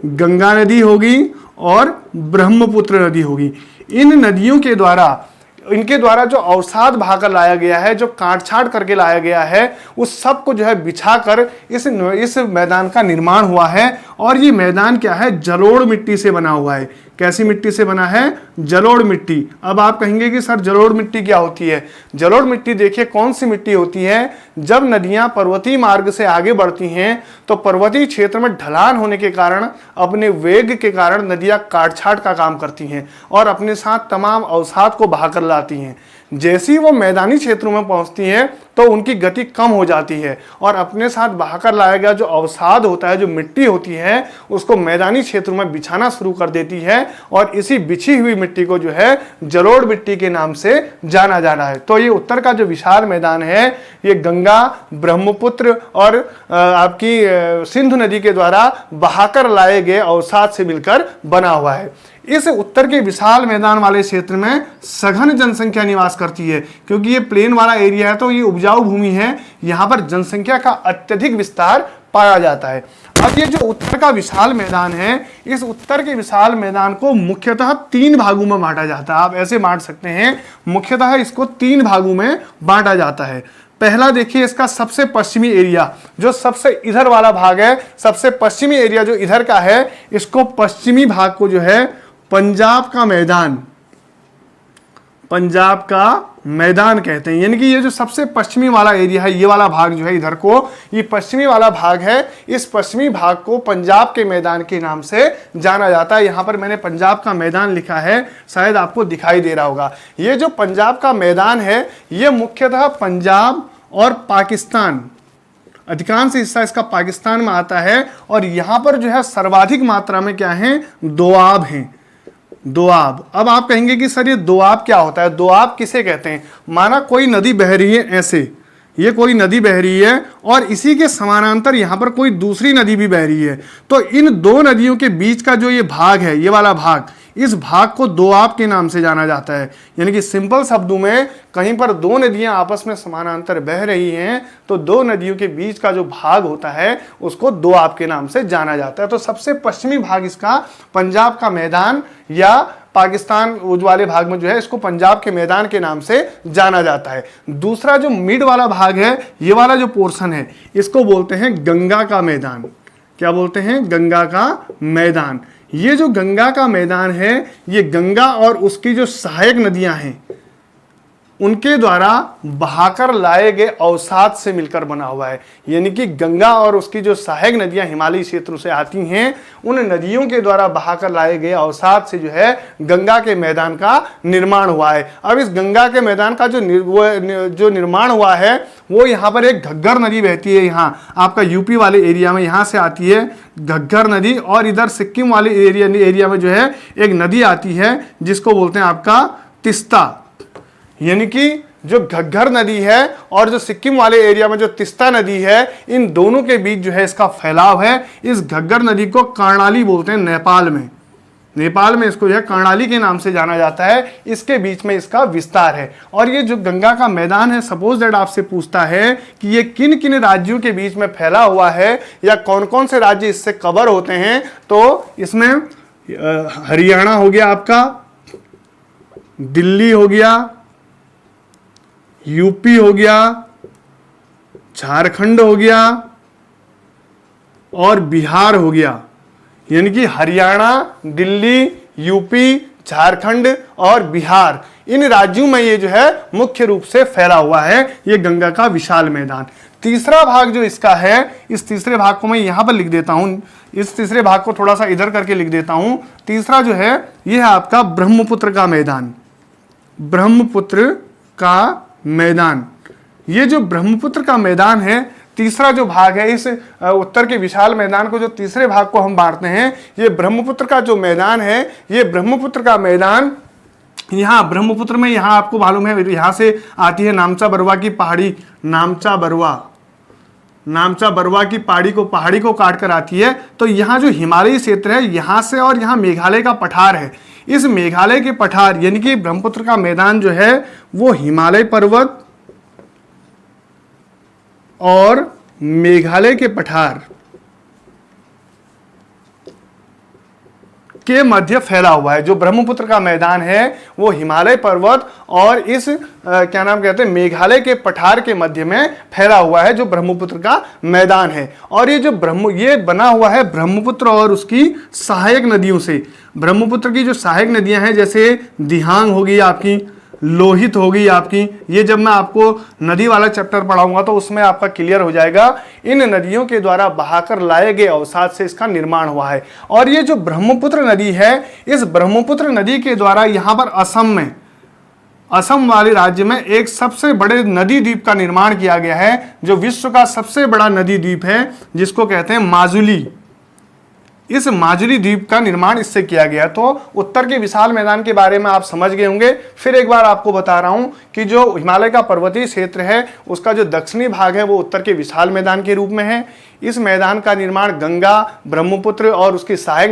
A: गंगा नदी होगी और ब्रह्मपुत्र नदी होगी। इन नदियों के द्वारा, इनके द्वारा जो अवसाद बहाकर लाया गया है, जो काट छाट करके लाया गया है, उस सब को जो है बिछाकर इस मैदान का निर्माण हुआ है। और ये मैदान क्या है? जलोढ़ मिट्टी से बना हुआ है। कैसी मिट्टी से बना है? जलोढ़ मिट्टी। अब आप कहेंगे कि सर जलोढ़ मिट्टी क्या होती है? जलोढ़ मिट्टी देखिए कौन सी मिट्टी होती है। जब नदियां पर्वतीय मार्ग से आगे बढ़ती हैं तो पर्वतीय क्षेत्र में ढलान होने के कारण, अपने वेग के कारण नदियां काट छाट का काम करती हैं और अपने साथ तमाम अवसाद को बहाकर लाती हैं। जैसे ही वो मैदानी क्षेत्रों में पहुंचती हैं तो उनकी गति कम हो जाती है और अपने साथ बहाकर लाया गया जो अवसाद होता है, जो मिट्टी होती है, उसको मैदानी क्षेत्रों में बिछाना शुरू कर देती है। और इसी बिछी हुई मिट्टी को जो है जलोढ़ मिट्टी के नाम से जाना जाना है। तो ये उत्तर का जो विशाल मैदान है, ये गंगा, ब्रह्मपुत्र और आपकी सिंधु नदी के द्वारा बहाकर लाए गए अवसाद से मिलकर बना हुआ है। इस उत्तर के विशाल मैदान वाले क्षेत्र में सघन जनसंख्या निवास करती है, क्योंकि ये प्लेन वाला एरिया है तो ये उपजाऊ भूमि है। यहाँ पर जनसंख्या का अत्यधिक विस्तार पाया जाता है। अब ये जो उत्तर का विशाल मैदान है, इस उत्तर के विशाल मैदान को मुख्यतः 3 भागों में बांटा जाता है। आप ऐसे बांट सकते हैं, मुख्यतः इसको 3 भागों में बांटा जाता है। पहला देखिए इसका सबसे पश्चिमी एरिया, जो सबसे इधर वाला भाग है, सबसे पश्चिमी एरिया जो इधर का है, इसको पश्चिमी भाग को जो है पंजाब का मैदान, पंजाब का मैदान कहते हैं। यानी कि ये जो सबसे पश्चिमी वाला एरिया है, ये वाला भाग जो है इधर को, ये पश्चिमी वाला भाग है। इस पश्चिमी भाग को पंजाब के मैदान के नाम से जाना जाता है। यहाँ पर मैंने पंजाब का मैदान लिखा है, शायद आपको दिखाई दे रहा होगा। ये जो पंजाब का मैदान है, ये मुख्यतः पंजाब और पाकिस्तान, अधिकांश हिस्सा इसका पाकिस्तान में आता है। और यहाँ पर जो है सर्वाधिक मात्रा में क्या है? दोआब हैं। दोआब। अब आप कहेंगे कि सर ये दोआब क्या होता है? दोआब किसे कहते हैं? माना कोई नदी बह रही है, ऐसे ये कोई नदी बह रही है और इसी के समानांतर यहाँ पर कोई दूसरी नदी भी बह रही है, तो इन दो नदियों के बीच का जो ये भाग है, ये वाला भाग, इस भाग को दोआब के नाम से जाना जाता है। यानी कि सिंपल शब्दों में, कहीं पर दो नदियां आपस में समानांतर बह रही हैं तो दो नदियों के बीच का जो भाग होता है उसको दोआब के नाम से जाना जाता है। तो सबसे पश्चिमी भाग इसका पंजाब का मैदान, या पाकिस्तान वाले भाग में जो है इसको पंजाब के मैदान के नाम से जाना जाता है। दूसरा जो मिड वाला भाग है, ये वाला जो पोर्शन है, इसको बोलते हैं गंगा का मैदान। क्या बोलते हैं? गंगा का मैदान। ये जो गंगा का मैदान है, ये गंगा और उसकी जो सहायक नदियां हैं उनके द्वारा बहाकर लाए गए अवसाद से मिलकर बना हुआ है। यानी कि गंगा और उसकी जो सहायक नदियां हिमालयी क्षेत्रों से आती हैं, उन नदियों के द्वारा बहाकर लाए गए अवसाद से जो है गंगा के मैदान का निर्माण हुआ है। अब इस गंगा के मैदान का जो निर्माण हुआ है, वो यहाँ पर एक घग्गर नदी बहती है। यहाँ आपका यूपी वाले एरिया में यहाँ से आती है घग्गर नदी, और इधर सिक्किम वाले एरिया में जो है एक नदी आती है जिसको बोलते हैं आपका तिस्ता। यानी कि जो घग्गर नदी है और जो सिक्किम वाले एरिया में जो तिस्ता नदी है, इन दोनों के बीच जो है इसका फैलाव है। इस घग्गर नदी को कर्णाली बोलते हैं नेपाल में। नेपाल में इसको जो है कर्णाली के नाम से जाना जाता है। इसके बीच में इसका विस्तार है। और ये जो गंगा का मैदान है, सपोज दैट आपसे पूछता है कि ये किन किन राज्यों के बीच में फैला हुआ है या कौन कौन से राज्य इससे कवर होते हैं, तो इसमें हरियाणा हो गया आपका, दिल्ली हो गया, यूपी हो गया, झारखंड हो गया और बिहार हो गया। यानी कि हरियाणा, दिल्ली, यूपी, झारखंड और बिहार, इन राज्यों में ये जो है मुख्य रूप से फैला हुआ है ये गंगा का विशाल मैदान। तीसरा भाग जो इसका है, इस तीसरे भाग को मैं यहां पर लिख देता हूं, इस तीसरे भाग को थोड़ा सा इधर करके लिख देता हूं। तीसरा जो है ये है आपका ब्रह्मपुत्र का मैदान। ब्रह्मपुत्र का मैदान, ये जो ब्रह्मपुत्र का मैदान है, तीसरा जो भाग है, इस उत्तर के विशाल मैदान को जो तीसरे भाग को हम बांटते हैं, ये ब्रह्मपुत्र का जो मैदान है, ये ब्रह्मपुत्र का मैदान, यहाँ ब्रह्मपुत्र में, यहाँ आपको मालूम है यहाँ से आती है नामचा बरवा की पहाड़ी, नामचा बरवा की पहाड़ी को काट कर आती है। तो यहाँ जो हिमालयी क्षेत्र है, यहाँ से और यहाँ मेघालय का पठार है, इस मेघालय के पठार यानी कि ब्रह्मपुत्र का मैदान जो है वो हिमालय पर्वत और मेघालय के पठार के मध्य फैला हुआ है। जो ब्रह्मपुत्र का मैदान है वो हिमालय पर्वत और इस क्या नाम कहते हैं, मेघालय के पठार के मध्य में फैला हुआ है जो ब्रह्मपुत्र का मैदान है। और ये जो ये बना हुआ है ब्रह्मपुत्र और उसकी सहायक नदियों से। ब्रह्मपुत्र की जो सहायक नदियां हैं, जैसे दिहांग होगी आपकी, लोहित होगी आपकी, ये जब मैं आपको नदी वाला चैप्टर पढ़ाऊंगा तो उसमें आपका क्लियर हो जाएगा। इन नदियों के द्वारा बहाकर लाए गए अवसाद से इसका निर्माण हुआ है। और ये जो ब्रह्मपुत्र नदी है, इस ब्रह्मपुत्र नदी के द्वारा यहाँ पर असम वाले राज्य में एक सबसे बड़े नदी द्वीप का निर्माण किया गया है, जो विश्व का सबसे बड़ा नदी द्वीप है, जिसको कहते हैं माजुली। इस माजुली द्वीप का निर्माण इससे किया गया। तो उत्तर के विशाल मैदान के बारे में आप समझ गए होंगे। फिर एक बार आपको बता रहा हूं कि जो हिमालय का पर्वतीय क्षेत्र है, उसका जो दक्षिणी भाग है वो उत्तर के विशाल मैदान के रूप में है। इस मैदान का निर्माण गंगा, ब्रह्मपुत्र और उसकी सहायक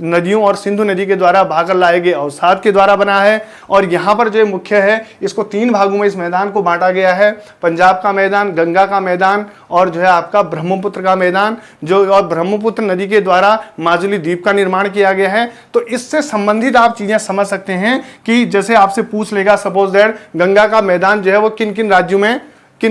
A: नदियों और सिंधु नदी के द्वारा बहाकर लाए गए अवसाद के द्वारा बना है। और यहाँ पर जो मुख्य है, इसको 3 भागों में इस मैदान को बांटा गया है, पंजाब का मैदान, गंगा का मैदान और जो है आपका ब्रह्मपुत्र का मैदान, जो और ब्रह्मपुत्र नदी के द्वारा माजुली द्वीप का निर्माण किया गया है। तो इससे संबंधित आप चीजें समझ सकते हैं कि जैसे आपसे पूछ लेगा सपोज दैट गंगा का मैदान जो है वो किन किन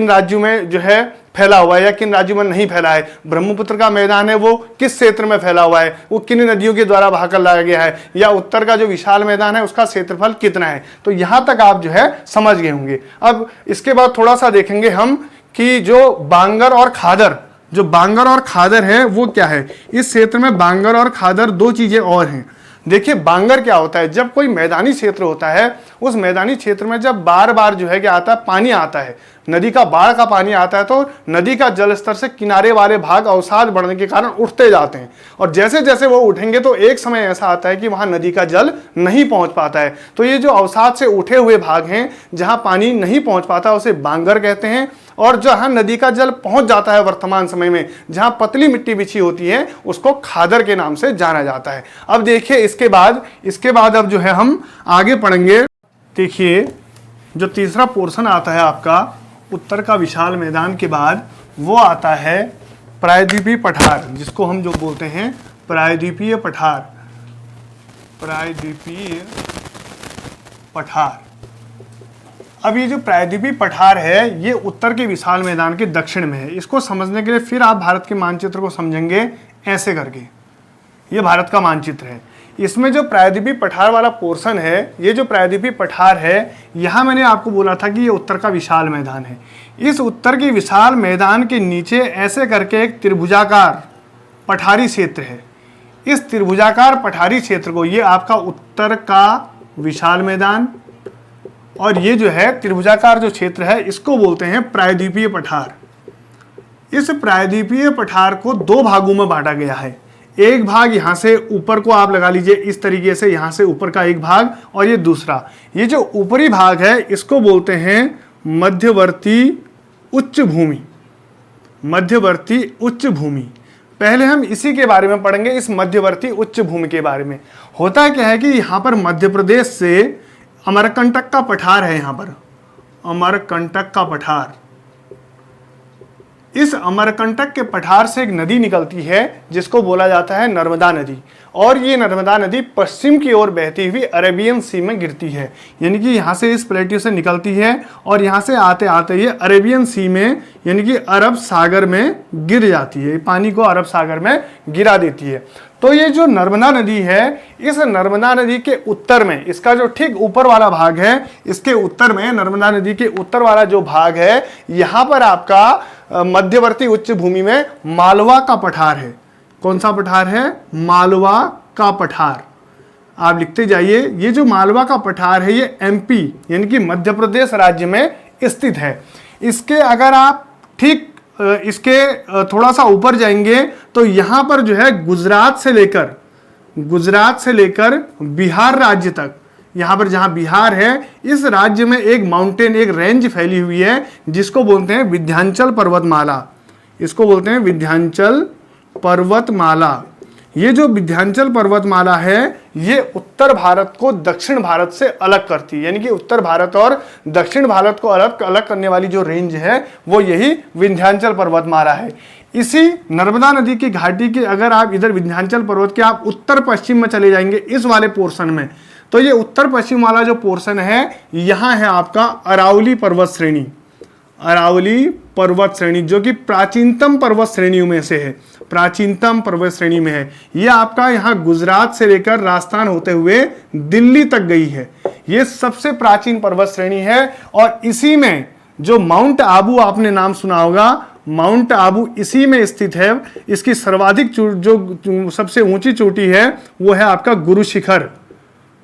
A: राज्यों में जो है फैला हुआ है या किन राज्यों में नहीं फैला है। ब्रह्मपुत्र का मैदान है वो किस क्षेत्र में फैला हुआ है, वो किन नदियों के द्वारा बहाकर लाया गया है, या उत्तर का जो विशाल मैदान है उसका क्षेत्रफल कितना है। तो यहां तक आप जो है समझ गए होंगे। अब इसके बाद थोड़ा सा देखेंगे हम कि जो बांगर और खादर है वो क्या है। इस क्षेत्र में बांगर और खादर 2 चीजें और हैं। देखिए बांगर क्या होता है, जब कोई मैदानी क्षेत्र होता है, उस मैदानी क्षेत्र में जब बार बार जो है क्या आता है, पानी आता है, नदी का बाढ़ का पानी आता है, तो नदी का जल स्तर से किनारे वाले भाग अवसाद बढ़ने के कारण उठते जाते हैं। और जैसे जैसे वो उठेंगे तो एक समय ऐसा आता है कि वहां नदी का जल नहीं पहुंच पाता है। तो ये जो अवसाद से उठे हुए भाग हैं, जहां पानी नहीं पहुंच पाता, उसे बांगर कहते हैं। और जहां नदी का जल पहुंच जाता है वर्तमान समय में, जहां पतली मिट्टी बिछी होती है, उसको खादर के नाम से जाना जाता है। अब देखिए इसके बाद अब जो है हम आगे पढ़ेंगे। देखिए जो तीसरा पोर्शन आता है आपका उत्तर का विशाल मैदान के बाद, वो आता है प्रायद्वीपीय पठार, जिसको हम जो बोलते हैं प्रायद्वीपीय पठार। अब ये जो प्रायद्वीपीय पठार है ये उत्तर के विशाल मैदान के दक्षिण में है। इसको समझने के लिए फिर आप भारत के मानचित्र को समझेंगे ऐसे करके। ये भारत का मानचित्र है, इसमें जो प्रायद्वीपीय पठार वाला पोर्शन है, ये जो प्रायद्वीपीय पठार है, यहाँ मैंने आपको बोला था कि ये उत्तर का विशाल मैदान है। इस उत्तर के विशाल मैदान के नीचे ऐसे करके एक त्रिभुजाकार पठारी क्षेत्र है। इस त्रिभुजाकार पठारी क्षेत्र को, ये आपका उत्तर का विशाल मैदान, और ये जो है त्रिभुजाकार जो क्षेत्र है इसको बोलते हैं प्रायद्वीपीय पठार। इस प्रायद्वीपीय पठार को 2 भागों में बांटा गया है। एक भाग यहाँ से ऊपर को आप लगा लीजिए इस तरीके से, यहाँ से ऊपर का एक भाग, और ये दूसरा, ये जो ऊपरी भाग है इसको बोलते हैं मध्यवर्ती उच्च भूमि। पहले हम इसी के बारे में पढ़ेंगे, इस मध्यवर्ती उच्च भूमि के बारे में। होता क्या है कि यहाँ पर मध्य प्रदेश से अमरकंटक का पठार है, यहाँ पर अमरकंटक का पठार, इस अमरकंटक के पठार से एक नदी निकलती है जिसको बोला जाता है नर्मदा नदी, और ये नर्मदा नदी पश्चिम की ओर बहती हुई अरेबियन सी में गिरती है। यानी कि यहाँ से इस प्लेट्यू से निकलती है और यहाँ से आते आते ये अरेबियन सी में यानी कि अरब सागर में गिर जाती है, पानी को अरब सागर में गिरा देती है। तो ये जो नर्मदा नदी है, इस नर्मदा नदी के उत्तर में, इसका जो ठीक ऊपर वाला भाग है, इसके उत्तर में, नर्मदा नदी के उत्तर वाला जो भाग है, यहाँ पर आपका मध्यवर्ती उच्च भूमि में मालवा का पठार है। कौन सा पठार है? मालवा का पठार। आप लिखते जाइए, ये जो मालवा का पठार है ये एमपी यानी कि मध्य प्रदेश राज्य में स्थित है। इसके अगर आप ठीक इसके थोड़ा सा ऊपर जाएंगे तो यहाँ पर जो है गुजरात से लेकर बिहार राज्य तक, यहाँ पर जहाँ बिहार है, इस राज्य में एक माउंटेन, एक रेंज फैली हुई है जिसको बोलते हैं विंध्याचल पर्वतमाला। इसको बोलते हैं विंध्याचल पर्वतमाला। ये जो विंध्याचल पर्वतमाला है ये उत्तर भारत को दक्षिण भारत से अलग करती है, यानी कि उत्तर भारत और दक्षिण भारत को अलग करने वाली जो रेंज है वो यही विंध्याचल पर्वतमाला है। इसी नर्मदा नदी की घाटी के अगर आप इधर विंध्याचल पर्वत के आप उत्तर पश्चिम में चले जाएंगे इस वाले पोर्शन में, तो ये उत्तर पश्चिम वाला जो पोर्शन है यहाँ है आपका अरावली पर्वत श्रेणी। अरावली पर्वत श्रेणी जो कि प्राचीनतम पर्वत श्रेणियों में से है, प्राचीनतम पर्वत श्रेणी में है। ये आपका यहाँ गुजरात से लेकर राजस्थान होते हुए दिल्ली तक गई है। ये सबसे प्राचीन पर्वत श्रेणी है और इसी में जो माउंट आबू आपने नाम सुना होगा, माउंट आबू इसी में स्थित है। इसकी सर्वाधिक जो सबसे ऊंची चोटी है वो है आपका गुरु शिखर,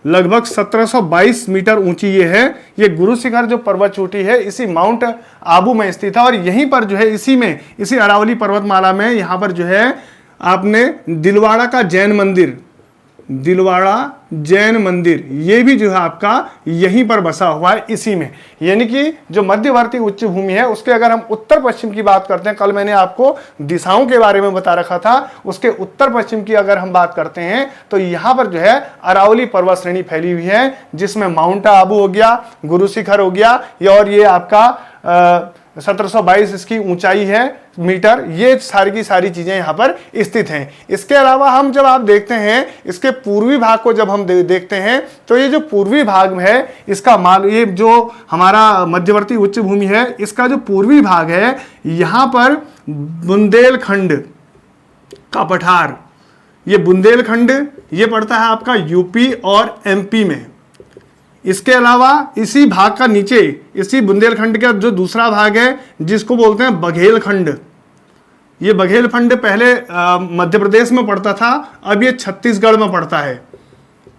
A: लगभग 1722 मीटर ऊंची ये है। ये गुरु शिखर जो पर्वत चोटी है इसी माउंट आबू में स्थित है और यहीं पर जो है इसी अरावली पर्वतमाला में यहाँ पर जो है आपने दिलवाड़ा का जैन मंदिर, दिलवाड़ा जैन मंदिर, ये भी जो है आपका यहीं पर बसा हुआ है इसी में। यानी कि जो मध्यवर्ती उच्च भूमि है उसके अगर हम उत्तर पश्चिम की बात करते हैं, कल मैंने आपको दिशाओं के बारे में बता रखा था, उसके उत्तर पश्चिम की अगर हम बात करते हैं तो यहाँ पर जो है अरावली पर्वत श्रेणी फैली हुई है जिसमें माउंट आबू हो गया, गुरु शिखर हो गया, और ये आपका 1722 इसकी ऊंचाई है मीटर। ये सारी की सारी चीजें यहाँ पर स्थित हैं। इसके अलावा हम जब आप देखते हैं इसके पूर्वी भाग को जब हम देखते हैं तो ये जो पूर्वी भाग है इसका ये जो हमारा मध्यवर्ती उच्च भूमि है इसका जो पूर्वी भाग है यहाँ पर बुंदेलखंड का पठार, ये बुंदेलखंड ये पड़ता है आपका यूपी और एमपी में। इसके अलावा इसी भाग का नीचे, इसी बुंदेलखंड का जो दूसरा भाग है जिसको बोलते हैं बघेलखंड, ये बघेलखंड पहले मध्य प्रदेश में पड़ता था, अब ये छत्तीसगढ़ में पड़ता है।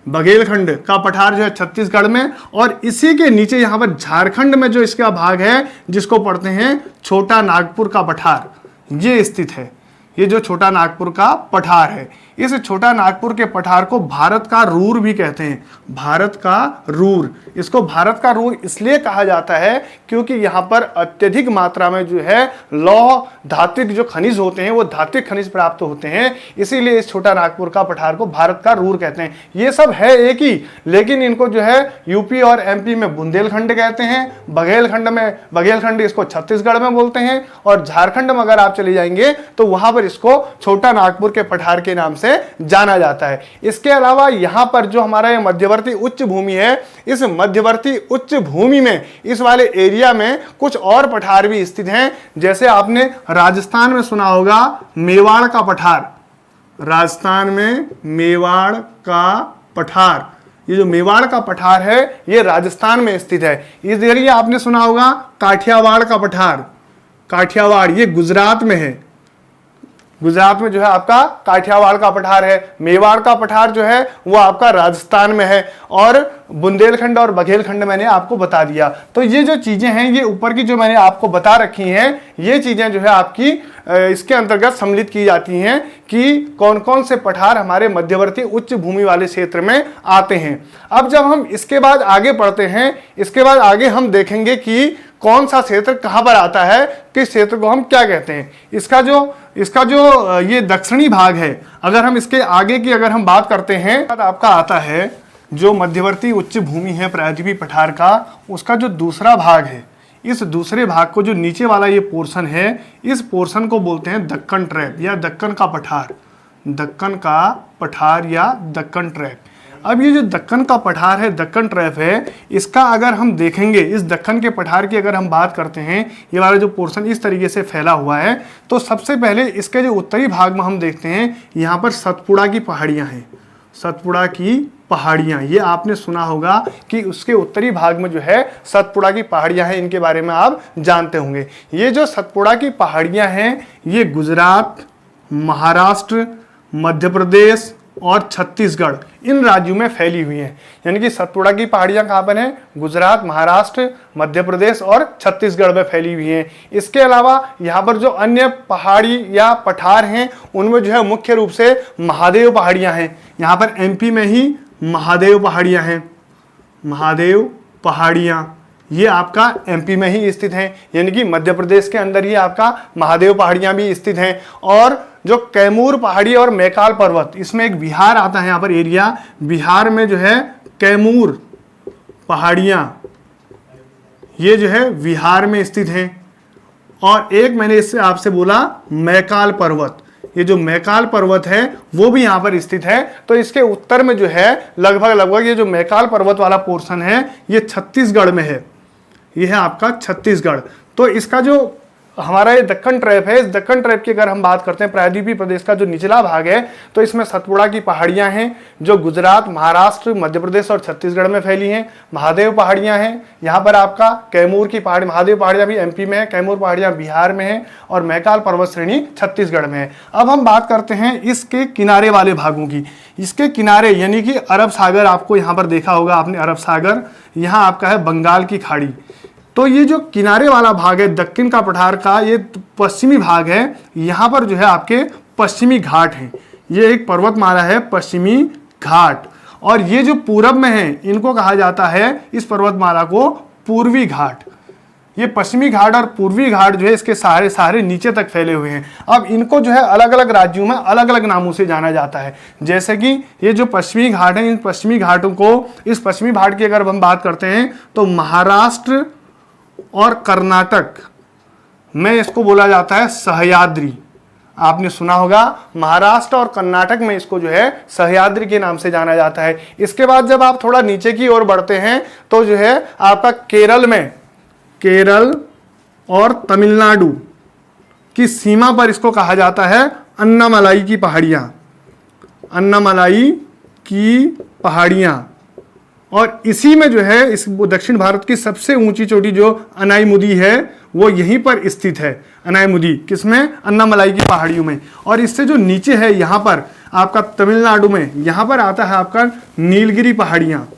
A: बघेलखंड का पठार जो है छत्तीसगढ़ में, और इसी के नीचे यहाँ पर झारखंड में जो इसका भाग है जिसको पढ़ते हैं छोटा नागपुर का पठार, ये स्थित है। ये जो छोटा नागपुर का पठार है, इस छोटा नागपुर के पठार को भारत का रूर भी कहते हैं। भारत का रूर, इसको भारत का रूर इसलिए कहा जाता है क्योंकि यहाँ पर अत्यधिक मात्रा में जो है लौह धात्विक जो खनिज होते हैं वो धात्विक खनिज प्राप्त होते हैं, इसीलिए इस छोटा नागपुर का पठार को भारत का रूर कहते हैं। ये सब है एक ही, लेकिन इनको जो है यूपी और एमपी में बुंदेलखंड कहते हैं, बघेलखंड इसको छत्तीसगढ़ में बोलते हैं, और झारखंड में अगर आप चले जाएंगे तो वहां पर इसको छोटा नागपुर के पठार के नाम से जाना जाता है। इसके अलावा यहां पर जो हमारा ये मध्यवर्ती उच्च भूमि है, इस मध्यवर्ती उच्च भूमि में इस वाले एरिया में कुछ और पठार भी स्थित हैं। जैसे आपने राजस्थान में सुना होगा मेवाड़ का पठार, राजस्थान में मेवाड़ का पठार, ये जो मेवाड़ का पठार है ये राजस्थान में स्थित है। इधर ये आपने सुना होगा काठियावाड़ का पठार, काठियावाड़ ये गुजरात में है, गुजरात में जो है आपका काठियावाड़ का पठार है। मेवाड़ का पठार जो है वो आपका राजस्थान में है, और बुंदेलखंड और बघेलखंड मैंने आपको बता दिया। तो ये जो चीजें हैं ये ऊपर की जो मैंने आपको बता रखी हैं, ये चीजें जो है आपकी इसके अंतर्गत सम्मिलित की जाती हैं कि कौन कौन से पठार हमारे मध्यवर्ती उच्च भूमि वाले क्षेत्र में आते हैं। अब जब हम इसके बाद आगे पढ़ते हैं, इसके बाद आगे हम देखेंगे कि कौन सा क्षेत्र कहां पर आता है, किस क्षेत्र को हम क्या कहते हैं। इसका जो ये दक्षिणी भाग है, अगर हम इसके आगे की अगर हम बात करते हैं, आपका आता है जो मध्यवर्ती उच्च भूमि है प्रायद्वीपीय पठार का, उसका जो दूसरा भाग है, इस दूसरे भाग को जो नीचे वाला ये पोर्शन है, इस पोर्शन को बोलते हैं दक्कन ट्रैप या दक्कन का पठार, दक्कन का पठार या दक्कन ट्रैप। अब ये जो दक्कन का पठार है, दक्कन ट्रैप है, इसका अगर हम देखेंगे, इस दक्कन के पठार की अगर हम बात करते हैं, ये वाला जो पोर्शन इस तरीके से फैला हुआ है, तो सबसे पहले इसके जो उत्तरी भाग में हम देखते हैं, यहाँ पर सतपुड़ा की पहाड़ियाँ हैं, सतपुड़ा की पहाड़ियाँ, ये आपने सुना होगा कि उसके उत्तरी भाग में जो है सतपुड़ा की पहाड़ियाँ हैं, इनके बारे में आप जानते होंगे। ये जो सतपुड़ा की पहाड़ियाँ हैं, ये गुजरात, महाराष्ट्र, मध्य प्रदेश और छत्तीसगढ़, इन राज्यों में फैली हुई हैं। यानी कि सतपुड़ा की पहाड़ियाँ कहाँ पर हैं, गुजरात, महाराष्ट्र, मध्य प्रदेश और छत्तीसगढ़ में फैली हुई हैं। इसके अलावा यहाँ पर जो अन्य पहाड़ी या पठार हैं, उनमें जो है मुख्य रूप से महादेव पहाड़ियाँ हैं। यहाँ पर एमपी में ही महादेव पहाड़ियाँ हैं, महादेव पहाड़ियाँ ये आपका एमपी में ही स्थित हैं, यानी कि मध्य प्रदेश के अंदर ही आपका महादेव पहाड़ियाँ भी स्थित हैं। और जो कैमूर पहाड़ी और मैकाल पर्वत, इसमें एक बिहार आता है यहाँ पर एरिया, बिहार में जो है कैमूर पहाड़ियाँ, ये जो है बिहार में स्थित हैं। और एक मैंने इससे आपसे बोला मैकाल पर्वत, ये जो मैकाल पर्वत है वो भी यहाँ पर स्थित है। तो इसके उत्तर में जो है लगभग ये जो मैकाल पर्वत वाला पोर्शन है, ये छत्तीसगढ़ में है, ये है आपका छत्तीसगढ़। तो इसका जो हमारा ये दक्कन ट्रैप है, इस दक्कन ट्रैप की अगर हम बात करते हैं, प्रायद्वीपीय प्रदेश का जो निचला भाग है, तो इसमें सतपुड़ा की पहाड़ियाँ हैं जो गुजरात, महाराष्ट्र, मध्य प्रदेश और छत्तीसगढ़ में फैली हैं। महादेव पहाड़ियाँ हैं, यहाँ पर आपका कैमूर की पहाड़ी, महादेव पहाड़ियाँ भी एमपी में है, कैमूर पहाड़ियाँ बिहार में है और मैकाल पर्वत श्रेणी छत्तीसगढ़ में है। अब हम बात करते हैं इसके किनारे वाले भागों की। इसके किनारे यानी कि अरब सागर, आपको यहाँ पर देखा होगा आपने अरब सागर, यहाँ आपका है बंगाल की खाड़ी। तो ये जो किनारे वाला भाग है दक्कन का पठार का, ये पश्चिमी भाग है, यहाँ पर जो है आपके पश्चिमी घाट हैं। ये एक पर्वतमाला है पश्चिमी घाट, और ये जो पूरब में है इनको कहा जाता है, इस पर्वतमाला को पूर्वी घाट। ये पश्चिमी घाट और पूर्वी घाट जो है इसके सारे नीचे तक फैले हुए हैं। अब इनको जो है अलग अलग राज्यों में अलग अलग नामों से जाना जाता है। जैसे कि ये जो पश्चिमी घाट है, इन पश्चिमी घाटों को, इस पश्चिमी घाट की अगर हम बात करते हैं तो महाराष्ट्र और कर्नाटक में इसको बोला जाता है सह्याद्री। आपने सुना होगा, महाराष्ट्र और कर्नाटक में इसको जो है सह्याद्री के नाम से जाना जाता है। इसके बाद जब आप थोड़ा नीचे की ओर बढ़ते हैं तो जो है आपका केरल में, केरल और तमिलनाडु की सीमा पर इसको कहा जाता है अन्नामलाई की पहाड़ियाँ, अन्नामलाई की पहाड़ियाँ। और इसी में जो है इस दक्षिण भारत की सबसे ऊंची चोटी जो अनाईमुदी है वो यहीं पर स्थित है। अनाईमुदी किसमें, अन्नामलाई की पहाड़ियों में। और इससे जो नीचे है यहाँ पर आपका तमिलनाडु में, यहाँ पर आता है आपका नीलगिरी पहाड़ियाँ,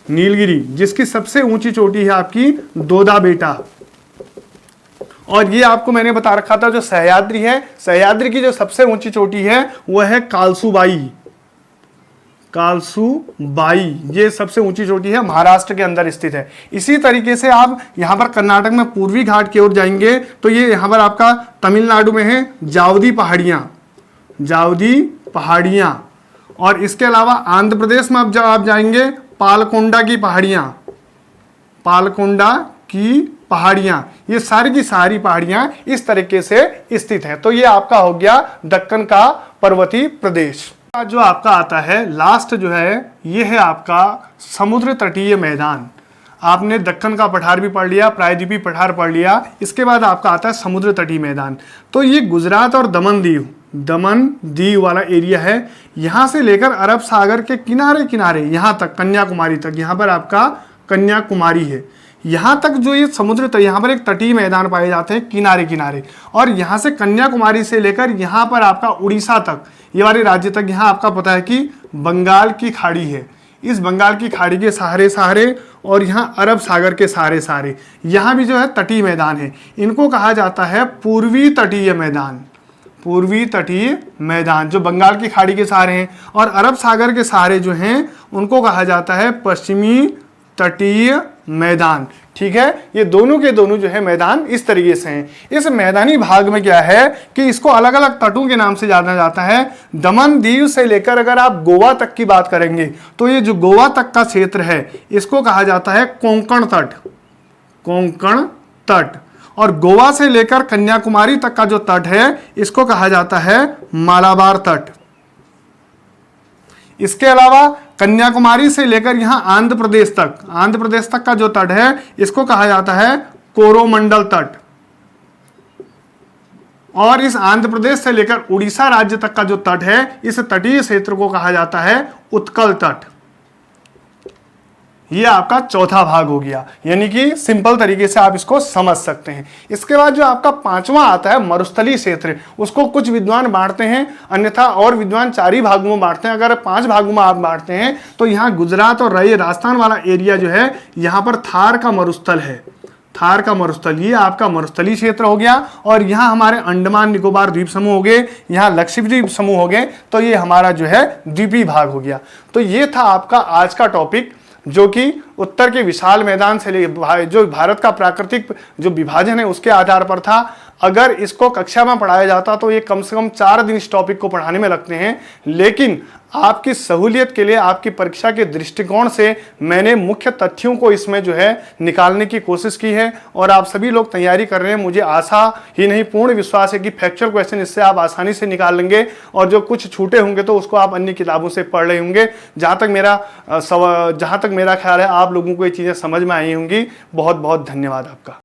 A: नीलगिरी, जिसकी सबसे ऊंची चोटी है आपकी दोदा बेटा। और ये आपको मैंने बता रखा था जो सह्याद्री है, सह्याद्री की जो सबसे ऊंची चोटी है वो है कालसुबाई, कालसुबाई, ये सबसे ऊंची चोटी है, महाराष्ट्र के अंदर स्थित है। इसी तरीके से आप यहाँ पर कर्नाटक में पूर्वी घाट की ओर जाएंगे तो ये यहाँ पर आपका तमिलनाडु में है जावदी पहाड़ियाँ, जावदी पहाड़ियाँ। और इसके अलावा आंध्र प्रदेश में जब आप जाएंगे पालकोंडा की पहाड़ियाँ, पालकोंडा की पहाड़ियाँ, ये सारी की सारी पहाड़ियाँ इस तरीके से स्थित हैं। तो ये आपका हो गया दक्कन का पर्वतीय प्रदेश। जो आपका आता है लास्ट जो है ये है आपका समुद्र तटीय मैदान। आपने दक्कन का पठार भी पढ़ लिया, प्रायद्वीपीय पठार पढ़ लिया, इसके बाद आपका आता है समुद्र तटीय मैदान। तो ये गुजरात और दमन दीव वाला एरिया है। यहाँ से लेकर अरब सागर के किनारे किनारे यहाँ तक कन्याकुमारी तक, यहाँ पर आपका कन्याकुमारी है, यहाँ तक जो ये समुद्र, यहाँ पर एक तटीय मैदान पाए जाते हैं किनारे किनारे। और यहाँ से कन्याकुमारी से लेकर यहाँ पर आपका उड़ीसा तक, ये वाले राज्य तक, यहाँ आपका पता है कि बंगाल की खाड़ी है, इस बंगाल की खाड़ी के सहारे और यहाँ अरब सागर के सहारे यहाँ भी जो है तटीय मैदान है। इनको कहा जाता है पूर्वी तटीय मैदान, पूर्वी तटीय मैदान जो बंगाल की खाड़ी के सहारे हैं। और अरब सागर के सहारे जो हैं उनको कहा जाता है पश्चिमी तटीय मैदान। ठीक है, ये दोनों के दोनों जो है मैदान इस तरीके से हैं। इस मैदानी भाग में क्या है कि इसको अलग अलग तटों के नाम से जाना जाता है। दमन दीव से लेकर अगर आप गोवा तक की बात करेंगे तो ये जो गोवा तक का क्षेत्र है इसको कहा जाता है कोंकण तट, कोंकण तट। और गोवा से लेकर कन्याकुमारी तक का जो तट है इसको कहा जाता है मालाबार तट। इसके अलावा कन्याकुमारी से लेकर यहां आंध्र प्रदेश तक का जो तट है इसको कहा जाता है कोरोमंडल तट। और इस आंध्र प्रदेश से लेकर उड़ीसा राज्य तक का जो तट है इस तटीय क्षेत्र को कहा जाता है उत्कल तट। ये आपका चौथा भाग हो गया, यानी कि सिंपल तरीके से आप इसको समझ सकते हैं। इसके बाद जो आपका पांचवा आता है मरुस्थलीय क्षेत्र, उसको कुछ विद्वान बांटते हैं, अन्यथा और विद्वान 4 ही भागों में बांटते हैं। अगर 5 भागों में आप बांटते हैं तो यहाँ गुजरात और राजस्थान वाला एरिया जो है यहाँ पर थार का मरुस्थल है, थार का मरुस्थल, ये आपका मरुस्थलीय क्षेत्र हो गया। और यहाँ हमारे अंडमान निकोबार द्वीप समूह हो गए, यहाँ लक्षद्वीप समूह हो गए, तो ये हमारा जो है द्वीपीय भाग हो गया। तो ये था आपका आज का टॉपिक, जो कि उत्तर के विशाल मैदान से जो भारत का प्राकृतिक जो विभाजन है उसके आधार पर था। अगर इसको कक्षा में पढ़ाया जाता तो ये कम से कम 4 दिन इस टॉपिक को पढ़ाने में लगते हैं, लेकिन आपकी सहूलियत के लिए, आपकी परीक्षा के दृष्टिकोण से मैंने मुख्य तथ्यों को इसमें जो है निकालने की कोशिश की है। और आप सभी लोग तैयारी कर रहे हैं, मुझे आशा ही नहीं पूर्ण विश्वास है कि फैक्चुअल क्वेश्चन इससे आप आसानी से निकाल लेंगे। और जो कुछ छूटे होंगे तो उसको आप अन्य किताबों से पढ़ रहे होंगे। जहाँ तक मेरा ख्याल है आप लोगों को ये चीज़ें समझ में आई होंगी। बहुत बहुत धन्यवाद आपका।